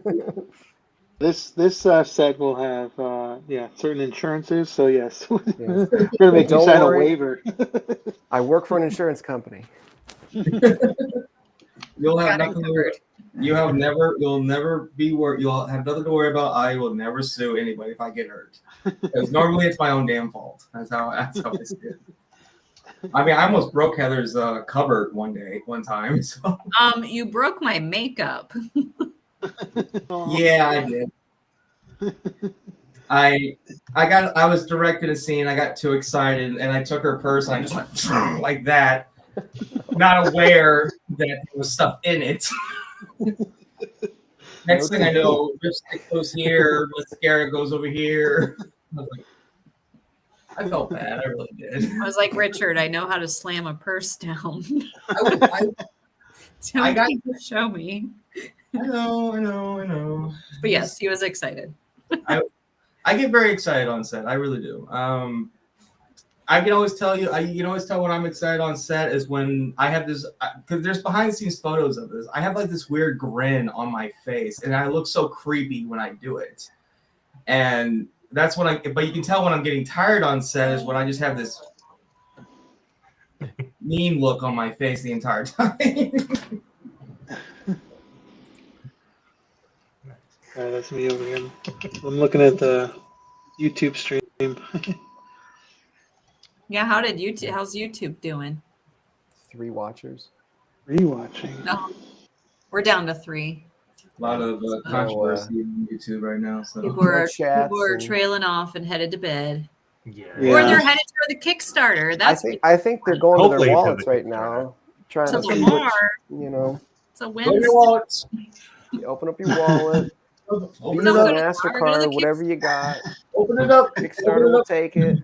This set will have certain insurances. So yes, we're gonna make you Don't sign worry. a waiver. I work for an insurance company. you'll have Got it nothing to covered. worry. You'll never be worried. You'll have nothing to worry about. I will never sue anybody if I get hurt. Because normally it's my own damn fault. That's how I see it. I mean, I almost broke Heather's cupboard one time. So You broke my makeup. yeah, I did. I was directing a scene. I got too excited, and I took her purse and I just went like that, not aware that there was stuff in it. Next thing I know, lipstick goes here, mascara goes over here. I felt bad. I really did. I was like, Richard, I know how to slam a purse down. I Don't got- need to show me. know. But yes, he was excited. I get very excited on set. I really do. I can always tell you. You can always tell when I'm excited on set is when I have this. Because there's behind the scenes photos of this. I have like this weird grin on my face, and I look so creepy when I do it. And that's when But you can tell when I'm getting tired on set is when I just have this mean look on my face the entire time. That's me over here. I'm looking at the YouTube stream. Yeah, how's YouTube doing? 3 watchers. Rewatching. No, we're down to 3. A lot of controversy on YouTube right now. So People are chats and- trailing off and headed to bed, Yeah. or they're headed to the Kickstarter. That's I think they're going to Hopefully their to wallets the right now, trying so to see they what, are. It's It's a Go to Wednesday. your wallets. you open up your wallet, Open Visa, it go up. to Target or MasterCard, the whatever you got. Open it up. Kickstarter will take it.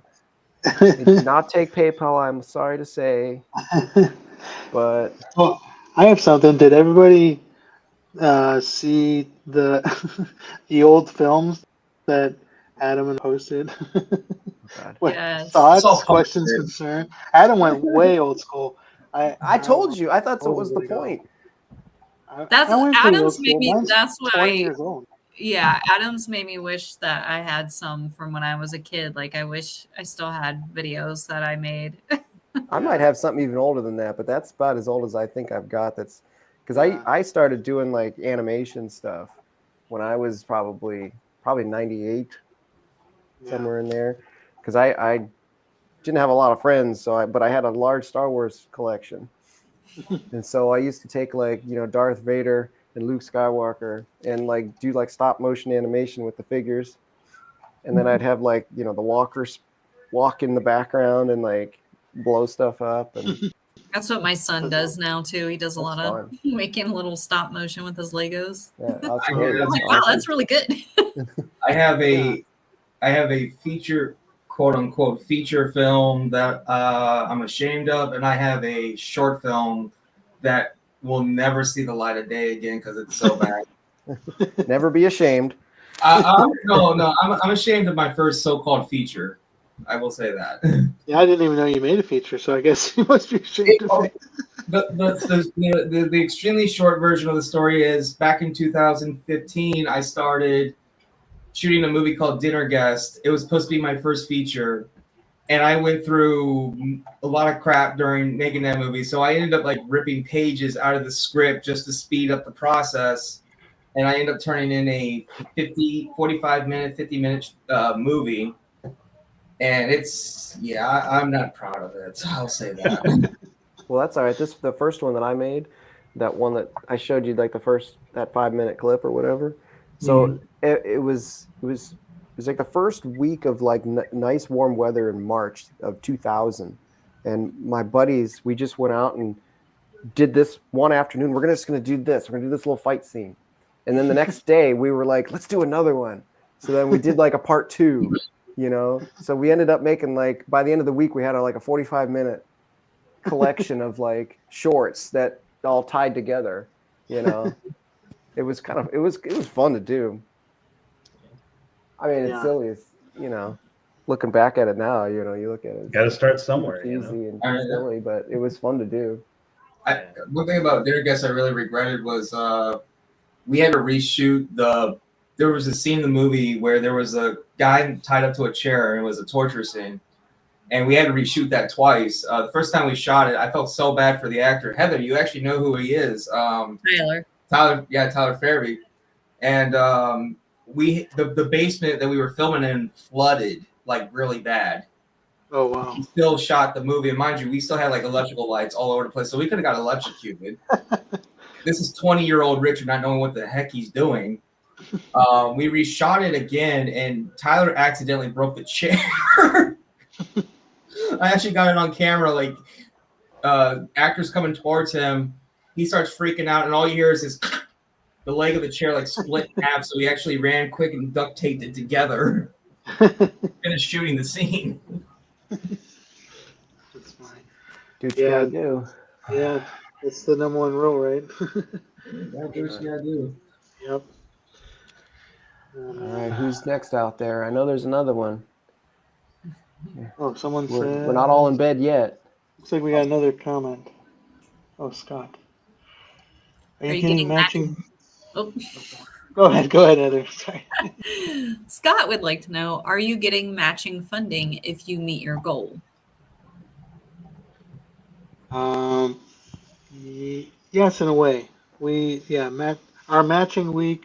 They do not take PayPal, I'm sorry to say, but Well, I have something. Did everybody see the the old films that Adam and posted? God. What Yes. thoughts, It's all questions, complicated. concern? Adam went way old school. I told you, I thought so was the point. That's I went pretty old Adam's school. made me. Mine's That's 20 why. years old. Yeah, Adam's made me wish that I had some from when I was a kid. Like I wish I still had videos that I made. I might have something even older than that, but that's about as old as I think I've got. That's because Yeah. I started doing like animation stuff when I was probably 98, somewhere in there, because I didn't have a lot of friends, but I had a large Star Wars collection, and so I used to take like Darth Vader and Luke Skywalker and like do like stop motion animation with the figures, and then I'd have like the walkers walk in the background and like blow stuff up, and That's what my son does now too. He does a lot of fun. making little stop motion with his Legos. Yeah, I hear I'm that's like, wow, awesome. that's really good. I have a feature quote unquote feature film that I'm ashamed of, and I have a short film that will never see the light of day again because it's so bad. Never be ashamed. I'm ashamed of my first so-called feature. I will say that. Yeah, I didn't even know you made a feature, so I guess you must be ashamed of it. The extremely short version of the story is back in 2015, I started shooting a movie called Dinner Guest. It was supposed to be my first feature, and I went through a lot of crap during making that movie. So I ended up like ripping pages out of the script just to speed up the process. And I ended up turning in a 50 minute movie. And I'm not proud of it. I'll say that. Well, that's all right. The first one that I made, that one that I showed you, like that 5-minute clip or whatever. So it was like the first week of like nice warm weather in March of 2000, and my buddies, we just went out and did this one afternoon. We're just gonna do this. We're gonna do this little fight scene, and then the next day we were like, let's do another one. So then we did like a part 2, So we ended up making, like, by the end of the week we had like a 45-minute collection of like shorts that all tied together. It was fun to do. I mean, it's silly. It's, looking back at it now, you look at it. Got to start somewhere. Cheesy and silly, but it was fun to do. One thing about Dinner Guest I really regretted was we had to reshoot there was a scene in the movie where there was a guy tied up to a chair and it was a torture scene. And we had to reshoot that twice. The first time we shot it, I felt so bad for the actor. Heather, you actually know who he is. Tyler. Tyler Fairby. And the basement that we were filming in flooded like really bad. Oh, wow. We still shot the movie. And mind you, we still had like electrical lights all over the place. So we could have got electrocuted. This is 20-year-old Richard not knowing what the heck he's doing. We reshot it again, and Tyler accidentally broke the chair. I actually got it on camera, like actors coming towards him. He starts freaking out, and all you hear is the leg of the chair like split in half. So he actually ran quick and duct taped it together. Finished shooting the scene. That's fine. Dude, you gotta do. Yeah, it's the number one rule, right? That's what you gotta do. Yep. All right, who's next out there? I know there's another one. Oh, someone said... We're not all in bed yet. Looks like we got another comment. Oh, Scott. Are you getting matching? Oh. Go ahead, Heather. Sorry. Scott would like to know, are you getting matching funding if you meet your goal? Yes, in a way. Our matching week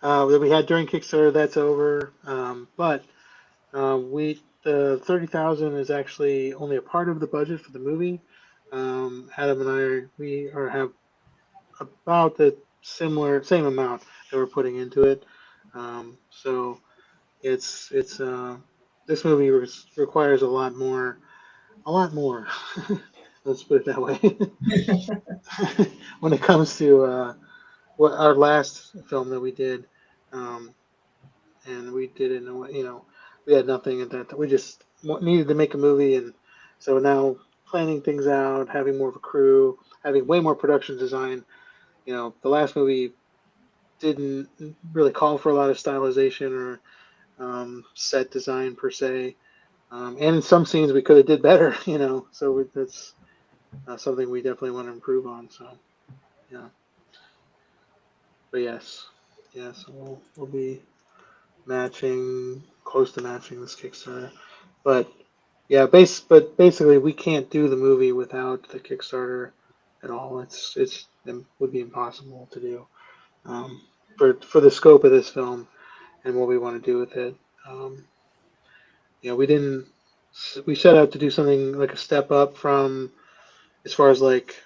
that we had during Kickstarter, that's over. But the 30,000 is actually only a part of the budget for the movie. Adam and I have about the same amount that we're putting into it. So it's this movie requires a lot more. Let's put it that way. When it comes to what our last film that we did, and we did it in a way, we had nothing at that. We just needed to make a movie, and so now planning things out, having more of a crew, having way more production design. The last movie didn't really call for a lot of stylization or set design per se, and in some scenes we could have did better. So that's something we definitely want to improve on. So, yeah. But yes, we'll be close to matching this Kickstarter. But yeah, basically we can't do the movie without the Kickstarter at all. It would be impossible to do for the scope of this film and what we want to do with it. We set out to do something like a step up from, as far as like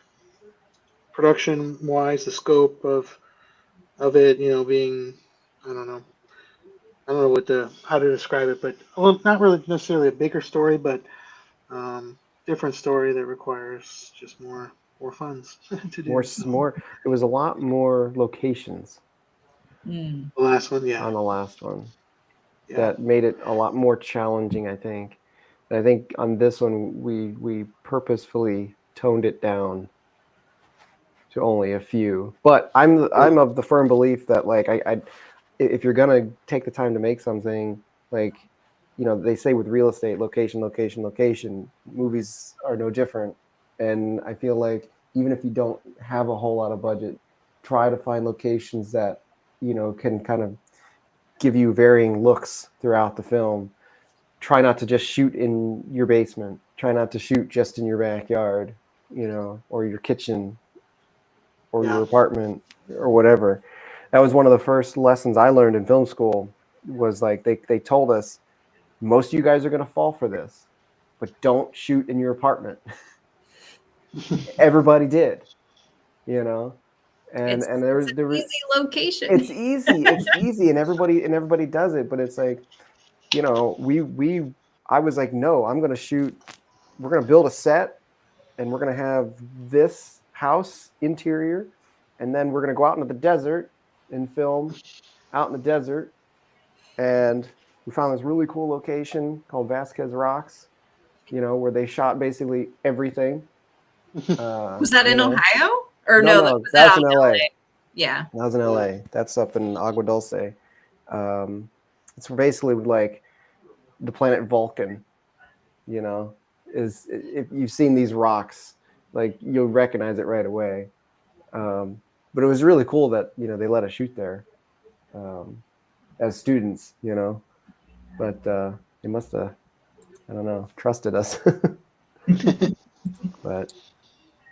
production wise, the scope of it, being, I don't know how to describe it, but not really necessarily a bigger story, but different story that requires just more funds to do. More. It was a lot more locations. The last one, yeah. On the last one. that made it a lot more challenging, I think. And I think on this one, we purposefully toned it down to only a few. But I'm of the firm belief that like I if you're gonna take the time to make something, like, you know, they say with real estate, location, location, location. Movies are no different. And I feel like even if you don't have a whole lot of budget, try to find locations that, you know, can kind of give you varying looks throughout the film. Try not to just shoot in your basement. Try not to shoot just in your backyard, you know, or your kitchen or your apartment or whatever. That was one of the first lessons I learned in film school, was like they told us, most of you guys are going to fall for this, but don't shoot in your apartment. Everybody did, you know, and It's there was an easy location. it's easy, and everybody does it, but it's like, you know, I was like, no, I'm going to shoot. We're going to build a set, and we're going to have this house interior, and then we're going to go out into the desert and film out in the desert. And we found this really cool location called Vasquez Rocks, you know, where they shot basically everything. Was that in you know. Ohio? Or No, no, no, was that's that in out LA. Yeah. That was in LA. That's up in Agua Dulce. It's basically like the planet Vulcan, you know, is, if you've seen these rocks, like you'll recognize it right away. But it was really cool that, you know, they let us shoot there as students, you know, but they must have, I don't know, trusted us. But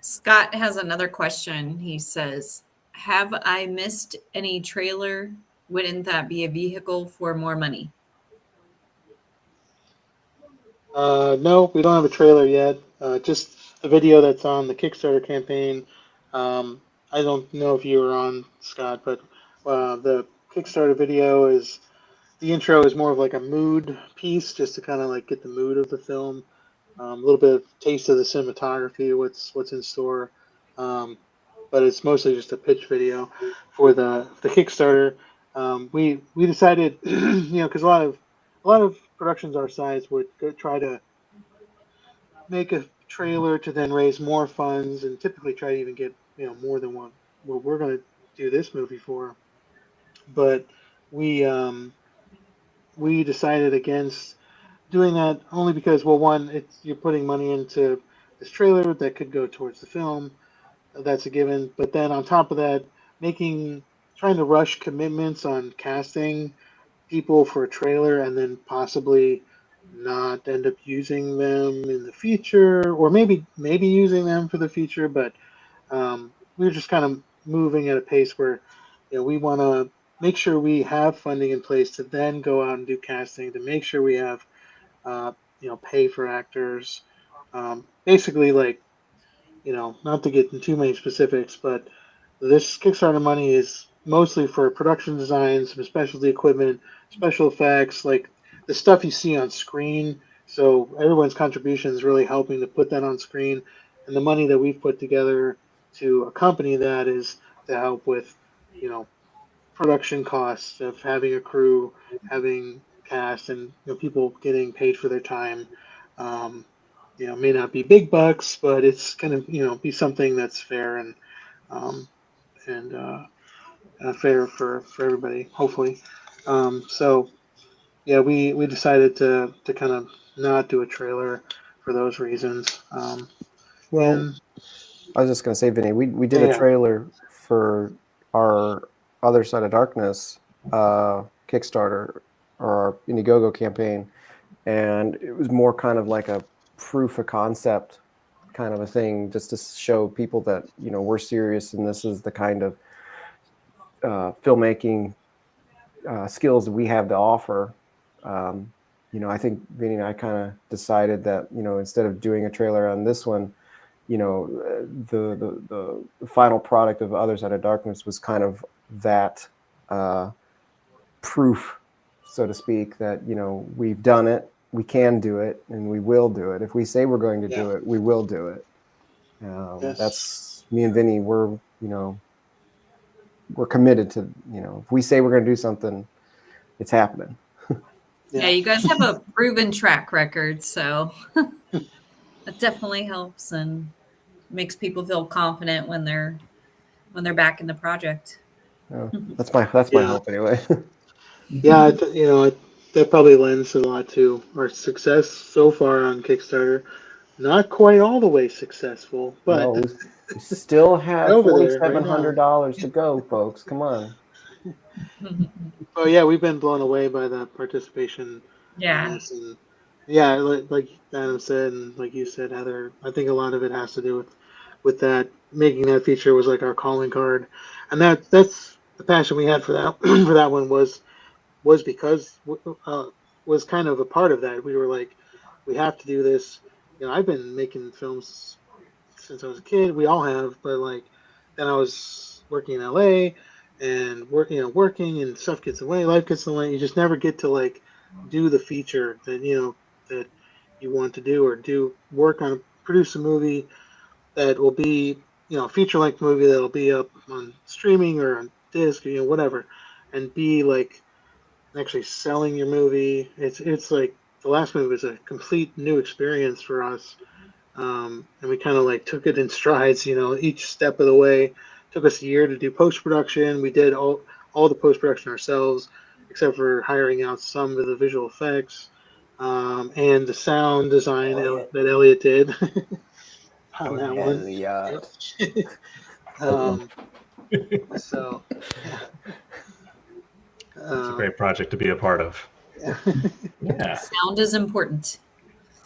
Scott has another question. He says, have I missed any trailer? Wouldn't that be a vehicle for more money? No, we don't have a trailer yet. Just the video that's on the Kickstarter campaign. I don't know if you were on, Scott, but the Kickstarter video is, the intro is more of like a mood piece, just to kind of like get the mood of the film, a little bit of taste of the cinematography, what's in store. But it's mostly just a pitch video for the Kickstarter. We decided, you know, because a lot of productions our size would try to make a trailer to then raise more funds, and typically try to even get, you know, more than what we're going to do this movie for. But we we decided against doing that, only because, well, one, it's, you're putting money into this trailer that could go towards the film. That's a given. But then on top of that, making trying to rush commitments on casting people for a trailer and then possibly not end up using them in the future, or maybe using them for the future. But we're just kind of moving at a pace where, you know, we want to make sure we have funding in place to then go out and do casting, to make sure we have you know, pay for actors. Basically, like, you know, not to get into too many specifics, but this Kickstarter money is mostly for production design, some specialty equipment, special effects, like the stuff you see on screen. So everyone's contribution is really helping to put that on screen, and the money that we've put together to accompany that is to help with, you know, production costs of having a crew, having cast, and, you know, people getting paid for their time. Um, you know, may not be big bucks, but it's gonna, you know, be something that's fair um, and fair for everybody, hopefully. So yeah, we decided to kind of not do a trailer for those reasons. well, And I was just gonna say, Vinny, we did a yeah, trailer for our Other Side of Darkness Kickstarter, or our Indiegogo campaign, and it was more kind of like a proof of concept kind of a thing, just to show people that, you know, we're serious and this is the kind of filmmaking skills that we have to offer. You know, I think Vinny and I kind of decided that, you know, instead of doing a trailer on this one, you know, the final product of Other Side of Darkness was kind of that proof, so to speak, that, you know, we've done it, we can do it, and we will do it. If we say we're going to do it, we will do it. yes, That's me and Vinny. We're, you know, we're committed to, you know, if we say we're going to do something, it's happening. Yeah, you guys have a proven track record, so that definitely helps and makes people feel confident when they're back in the project. Oh, that's my hope anyway. Yeah, that probably lends a lot to our success so far on Kickstarter. Not quite all the way successful, but No, we still have over there right $4,700 to go, folks. Come on. oh yeah, we've been blown away by the participation on Yeah. this, and yeah, like Adam said, and like you said, Heather, I think a lot of it has to do with that making that feature was like our calling card, and that's the passion we had for that for that one was because was kind of a part of that. We were like, we have to do this. I've been making films since I was a kid. We all have, but like then I was working in LA and working and stuff gets away, life gets away. You just never get to like do the feature that you want to do or do work on produce a movie that will be a feature length movie that'll be up on streaming or on disc or whatever, and be like actually selling your movie. It's like the last movie was a complete new experience for us, and we kind of like took it in strides. Each step of the way. Took us a year to do post production. We did all the post production ourselves, except for hiring out some of the visual effects and the sound design that Elliot did on that one. Yeah. So yeah. It's a great project to be a part of. Yeah. Sound is important.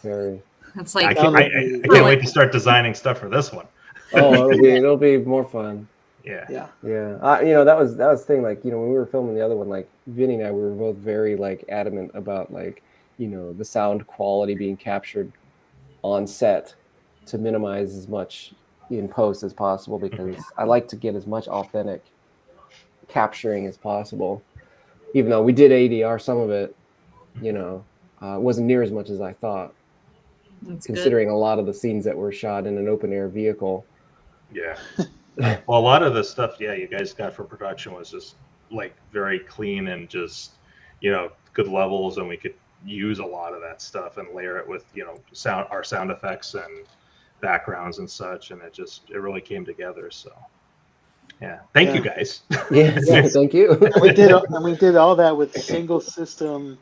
Very. It's I like can't wait to start designing stuff for this one. Oh, it'll be more fun. Yeah. Yeah. Yeah. That was the thing. Like, when we were filming the other one, like Vinny and I, we were both very like adamant about like, the sound quality being captured on set to minimize as much in post as possible, because I like to get as much authentic capturing as possible. Even though we did ADR some of it, it wasn't near as much as I thought. that's Considering a lot of the scenes that were shot in an open air vehicle. Yeah. Well, a lot of the stuff, you guys got for production was just like very clean and just, good levels, and we could use a lot of that stuff and layer it with, our sound effects and backgrounds and such, and it really came together. So, yeah, thank you guys. Yeah, thank you. And we did all that with single system,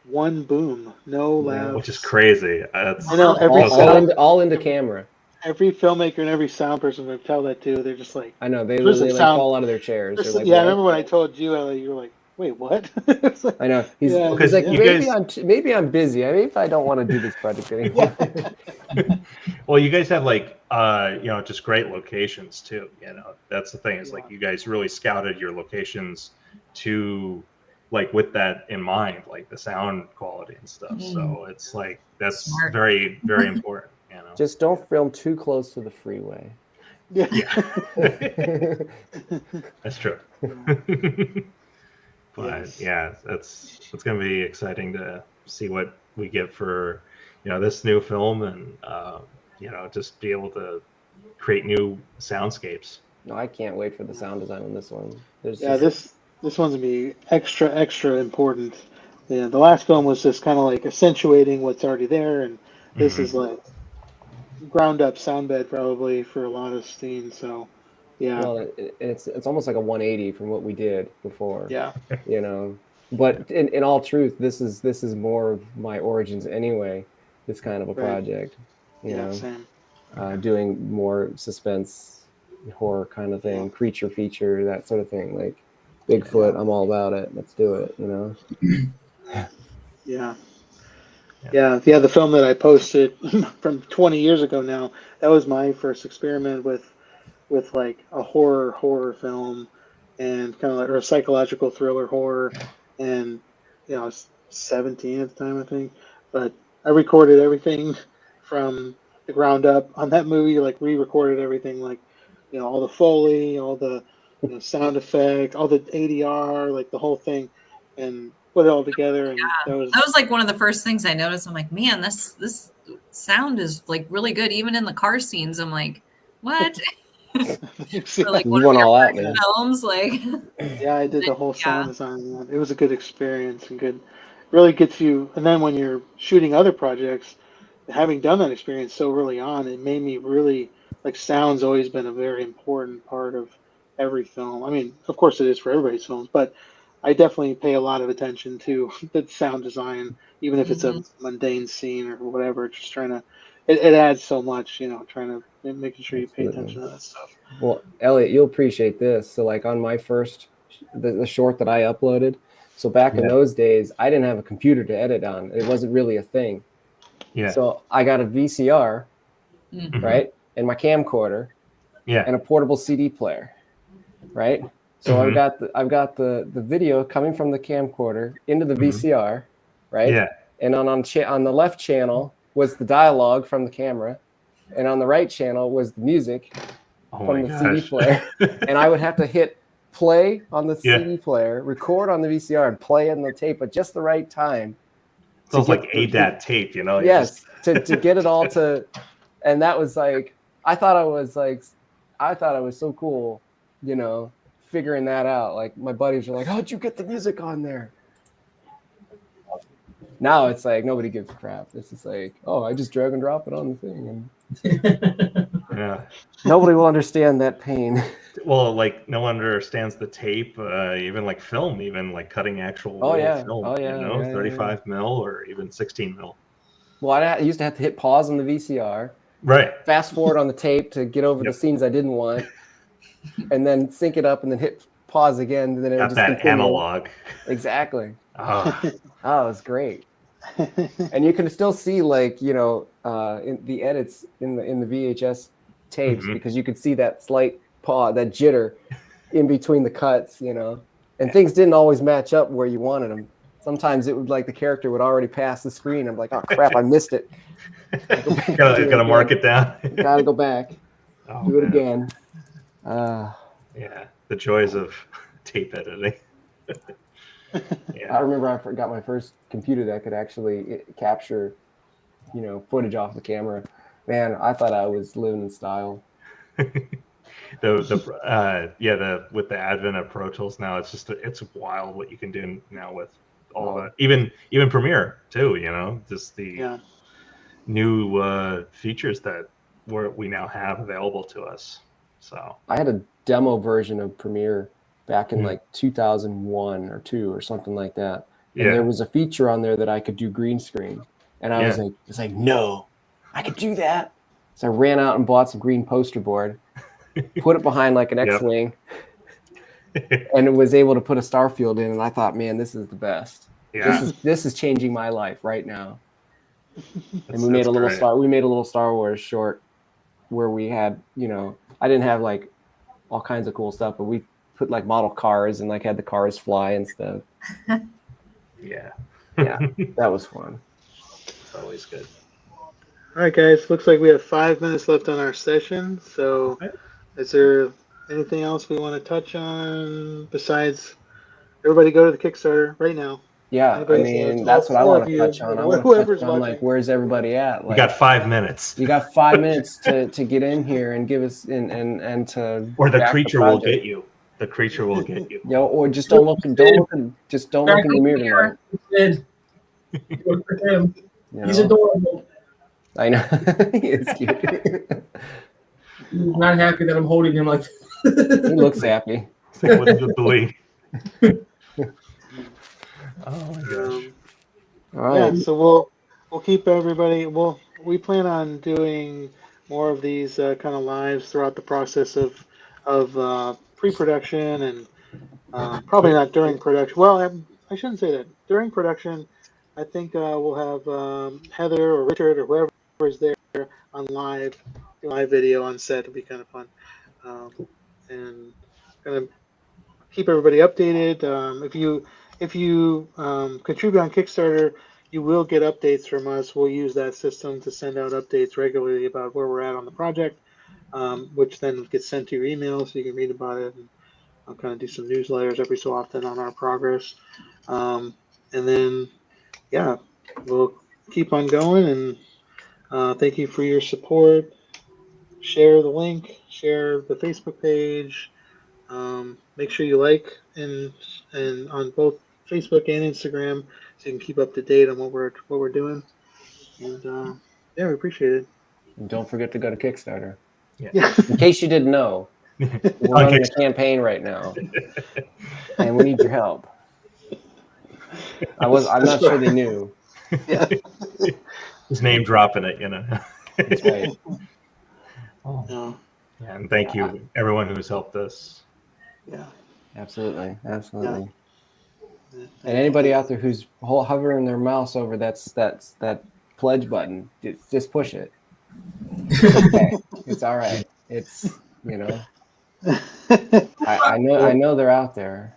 one boom, no labs, which is crazy. I know all into camera. Every filmmaker and every sound person would tell that too. They're just like, I know they literally like fall out of their chairs. Like, I remember when I told you, you were like, wait, what? Like, I know he's like, maybe I'm busy. Maybe if I don't want to do this project anymore. Well, you guys have like just great locations too. That's the thing. Is like you guys really scouted your locations to like with that in mind, like the sound quality and stuff. So it's like that's smart. very, very important. Just don't film too close to the freeway. Yeah. That's true. But yeah, it's going to be exciting to see what we get for this new film, and just be able to create new soundscapes. No, I can't wait for the sound design on this one. This one's gonna be extra important. Yeah, the last film was just kind of like accentuating what's already there, and this is like ground up sound bed probably for a lot of scenes. So yeah, well, it's almost like a 180 from what we did before. Yeah, but in all truth, this is more of my origins anyway. This kind of a project, same. Doing more suspense horror kind of thing, creature feature, that sort of thing. Like Bigfoot, I'm all about it. Let's do it. Yeah. The film that I posted from 20 years ago now, that was my first experiment with like a horror film, and kind of like, or a psychological thriller horror, and I was 17 at the time, I think, but I recorded everything from the ground up on that movie, like re-recorded everything, like all the Foley, all the sound effect, all the ADR, like the whole thing, and put it all together. And that was like one of the first things I noticed. I'm like, man, this sound is like really good, even in the car scenes. I'm like, what? Like you went all out, man. Films, like I did the whole sound design. It was a good experience and good really gets you. And then when you're shooting other projects, having done that experience so early on, it made me really like sound's always been a very important part of every film. I mean, of course it is for everybody's films, but I definitely pay a lot of attention to the sound design, even if it's a mundane scene or whatever. Just trying to, it adds so much, trying to making sure you pay Absolutely. attention to that stuff. Well, Elliot, you'll appreciate this. So, like on my first, the short that I uploaded. So back in Yeah. those days, I didn't have a computer to edit on. It wasn't really a thing. Yeah. So I got a VCR, Mhm. right, and my camcorder, Yeah. and a portable CD player, right. So Mhm. I've got the video coming from the camcorder into the Mhm. VCR, right. Yeah. And on the left channel was the dialogue from the camera, and on the right channel was the music Oh from my the CD gosh. player. And I would have to hit play on the Yeah. CD player, record on the VCR, and play in the tape at just the right time. It's almost like ADAT tape, you know? You Yes, to get it all to, and that was like, I thought I was so cool, figuring that out. Like my buddies were like, "How'd you get the music on there?" Now it's like nobody gives a crap. It's just like, oh, I just drag and drop it on the thing, and Yeah. nobody will understand that pain. Well, like no one understands the tape, even like film, even like cutting actual Oh real yeah, film, oh yeah, yeah, 35 mil or even 16 mil. Well, I used to have to hit pause on the VCR, Right. fast forward on the tape to get over the Yep. scenes I didn't want, and then sync it up and then hit pause again, and then it would Got just that continue. analog. Exactly. Ah, Oh, it was great. And you can still see like, in the edits in the VHS tapes, Mhm. because you could see that slight pause, that jitter in between the cuts, and things didn't always match up where you wanted them. Sometimes it would like the character would already pass the screen. I'm like, oh crap, I missed it. Go back, gotta mark it down. Gotta go back. Oh, Do it man. again. Yeah, the joys of tape editing. I Yeah. remember I got my first computer that could actually capture, footage off the camera. Man, I thought I was living in style. With the advent of Pro Tools now, it's wild what you can do now with all Oh. that. Even Premiere too, just the Yeah. new features that we now have available to us. So I had a demo version of Premiere back in Hmm. like 2001 or 2 or something like that. And Yeah. there was a feature on there that I could do green screen. And I was Yeah. like, no, I could do that. So I ran out and bought some green poster board, put it behind like an Yep. X-Wing, and it was able to put a starfield in. And I thought, man, this is the best. Yeah. This is changing my life right now. And we That's made a little great. Star Wars short where we had, I didn't have like all kinds of cool stuff, but we put like model cars and like had the cars fly and stuff. Yeah. Yeah, that was fun. It's always good. All right, guys. Looks like we have 5 minutes left on our session. So, is there anything else we want to touch on besides everybody go to the Kickstarter right now? Yeah, Anybody, I mean, all that's what I 4 want of to you, touch on. I or want to whoever's touch on like, watching. where's everybody at? We Like, got 5 minutes. you got 5 minutes to get in here and give us and to Or the back creature will project. get you. The creature will get you. Or just don't look in the mirror tonight. Good. Good for him. You He's know? adorable. I know. He is cute. He's not happy that I'm holding him like this. He looks happy. Same with the Lee. Oh my gosh. All right. Yeah, so we'll keep everybody. We plan on doing more of these kind of lives throughout the process of pre-production and probably not during production. Well, I shouldn't say that. During production, I think we'll have Heather or Richard or whoever is there on live video on set. It'll be kind of fun, and kind of keep everybody updated. If you contribute on Kickstarter, you will get updates from us. We'll use that system to send out updates regularly about where we're at on the project, which then gets sent to your email so you can read about it. And I'll kind of do some newsletters every so often on our progress. And then, yeah, we'll keep on going. And thank you for your support. Share the link, share the Facebook page. Make sure you like and on both Facebook and Instagram, so you can keep up to date on what we're doing. And yeah, we appreciate it. And don't forget to go to Kickstarter. Yeah. In case you didn't know, we're On running a Kickstarter. campaign right now, and we need your help. I'm not sure they knew. Yeah. His name dropping it, you know. That's right. Oh, No. yeah, and thank you everyone who's helped us. Yeah. Absolutely. Absolutely. Yeah. And anybody out there who's hovering their mouse over that pledge button, just push it. Okay. It's all right. It's, you know, I know they're out there.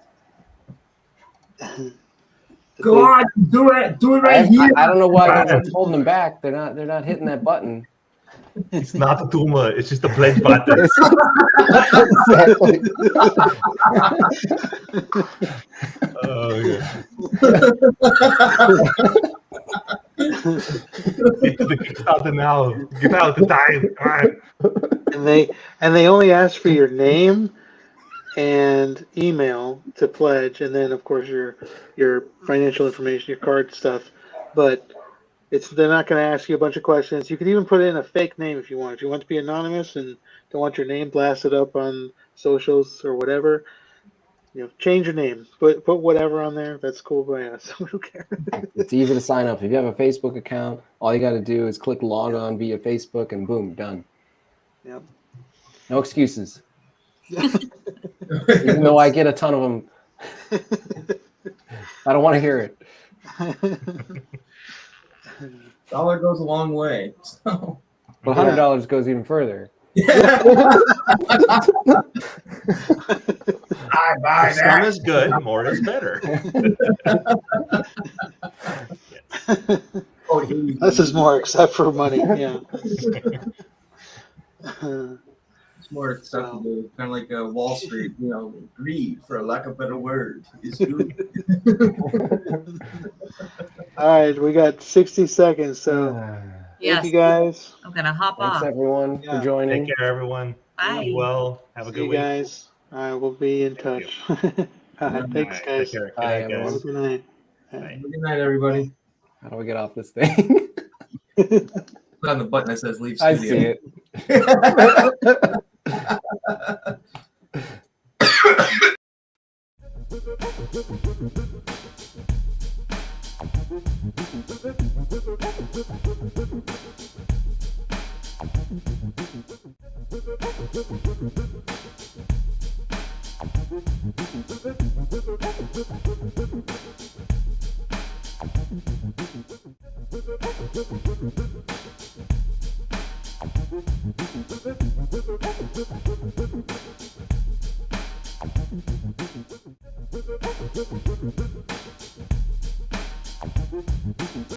Go on, do it right here. I don't know why they're holding them back. They're not hitting that button. It's not a tumor, it's just a pledge button. Exactly. Oh, yeah. Get to the Kickstarter now. Get out the time. Come on. And they only ask for your name and email to pledge, and then of course your financial information, your card stuff. But they're not going to ask you a bunch of questions. You could even put in a fake name if you want. If you want to be anonymous and don't want your name blasted up on socials or whatever, change your name. Put whatever on there. That's cool by us. We don't care. It's easy to sign up. If you have a Facebook account, all you got to do is click log on via Facebook, and boom, done. Yep. No excuses. Even though I get a ton of them, I don't want to hear it. Dollar goes a long way. So. But $100 goes even further. I buy Some that. is good, more is better. Oh, This is more except for money. Yeah. it's more acceptable, kind of like Wall Street. Greed, for a lack of a better word, is good. All right, we got 60 seconds, so Yes. thank you guys. I'm gonna hop Thanks off. everyone Yeah. for joining. Take care, everyone. Bye. Be well. Have a See good you week. guys. All right, we'll be in touch. All right, thanks, All right, guys. take care. Good Bye, night, everyone. Have a guys. good night. Bye. Good night, everybody. How do I get off this thing? Put on the button that says leave I studio. see it.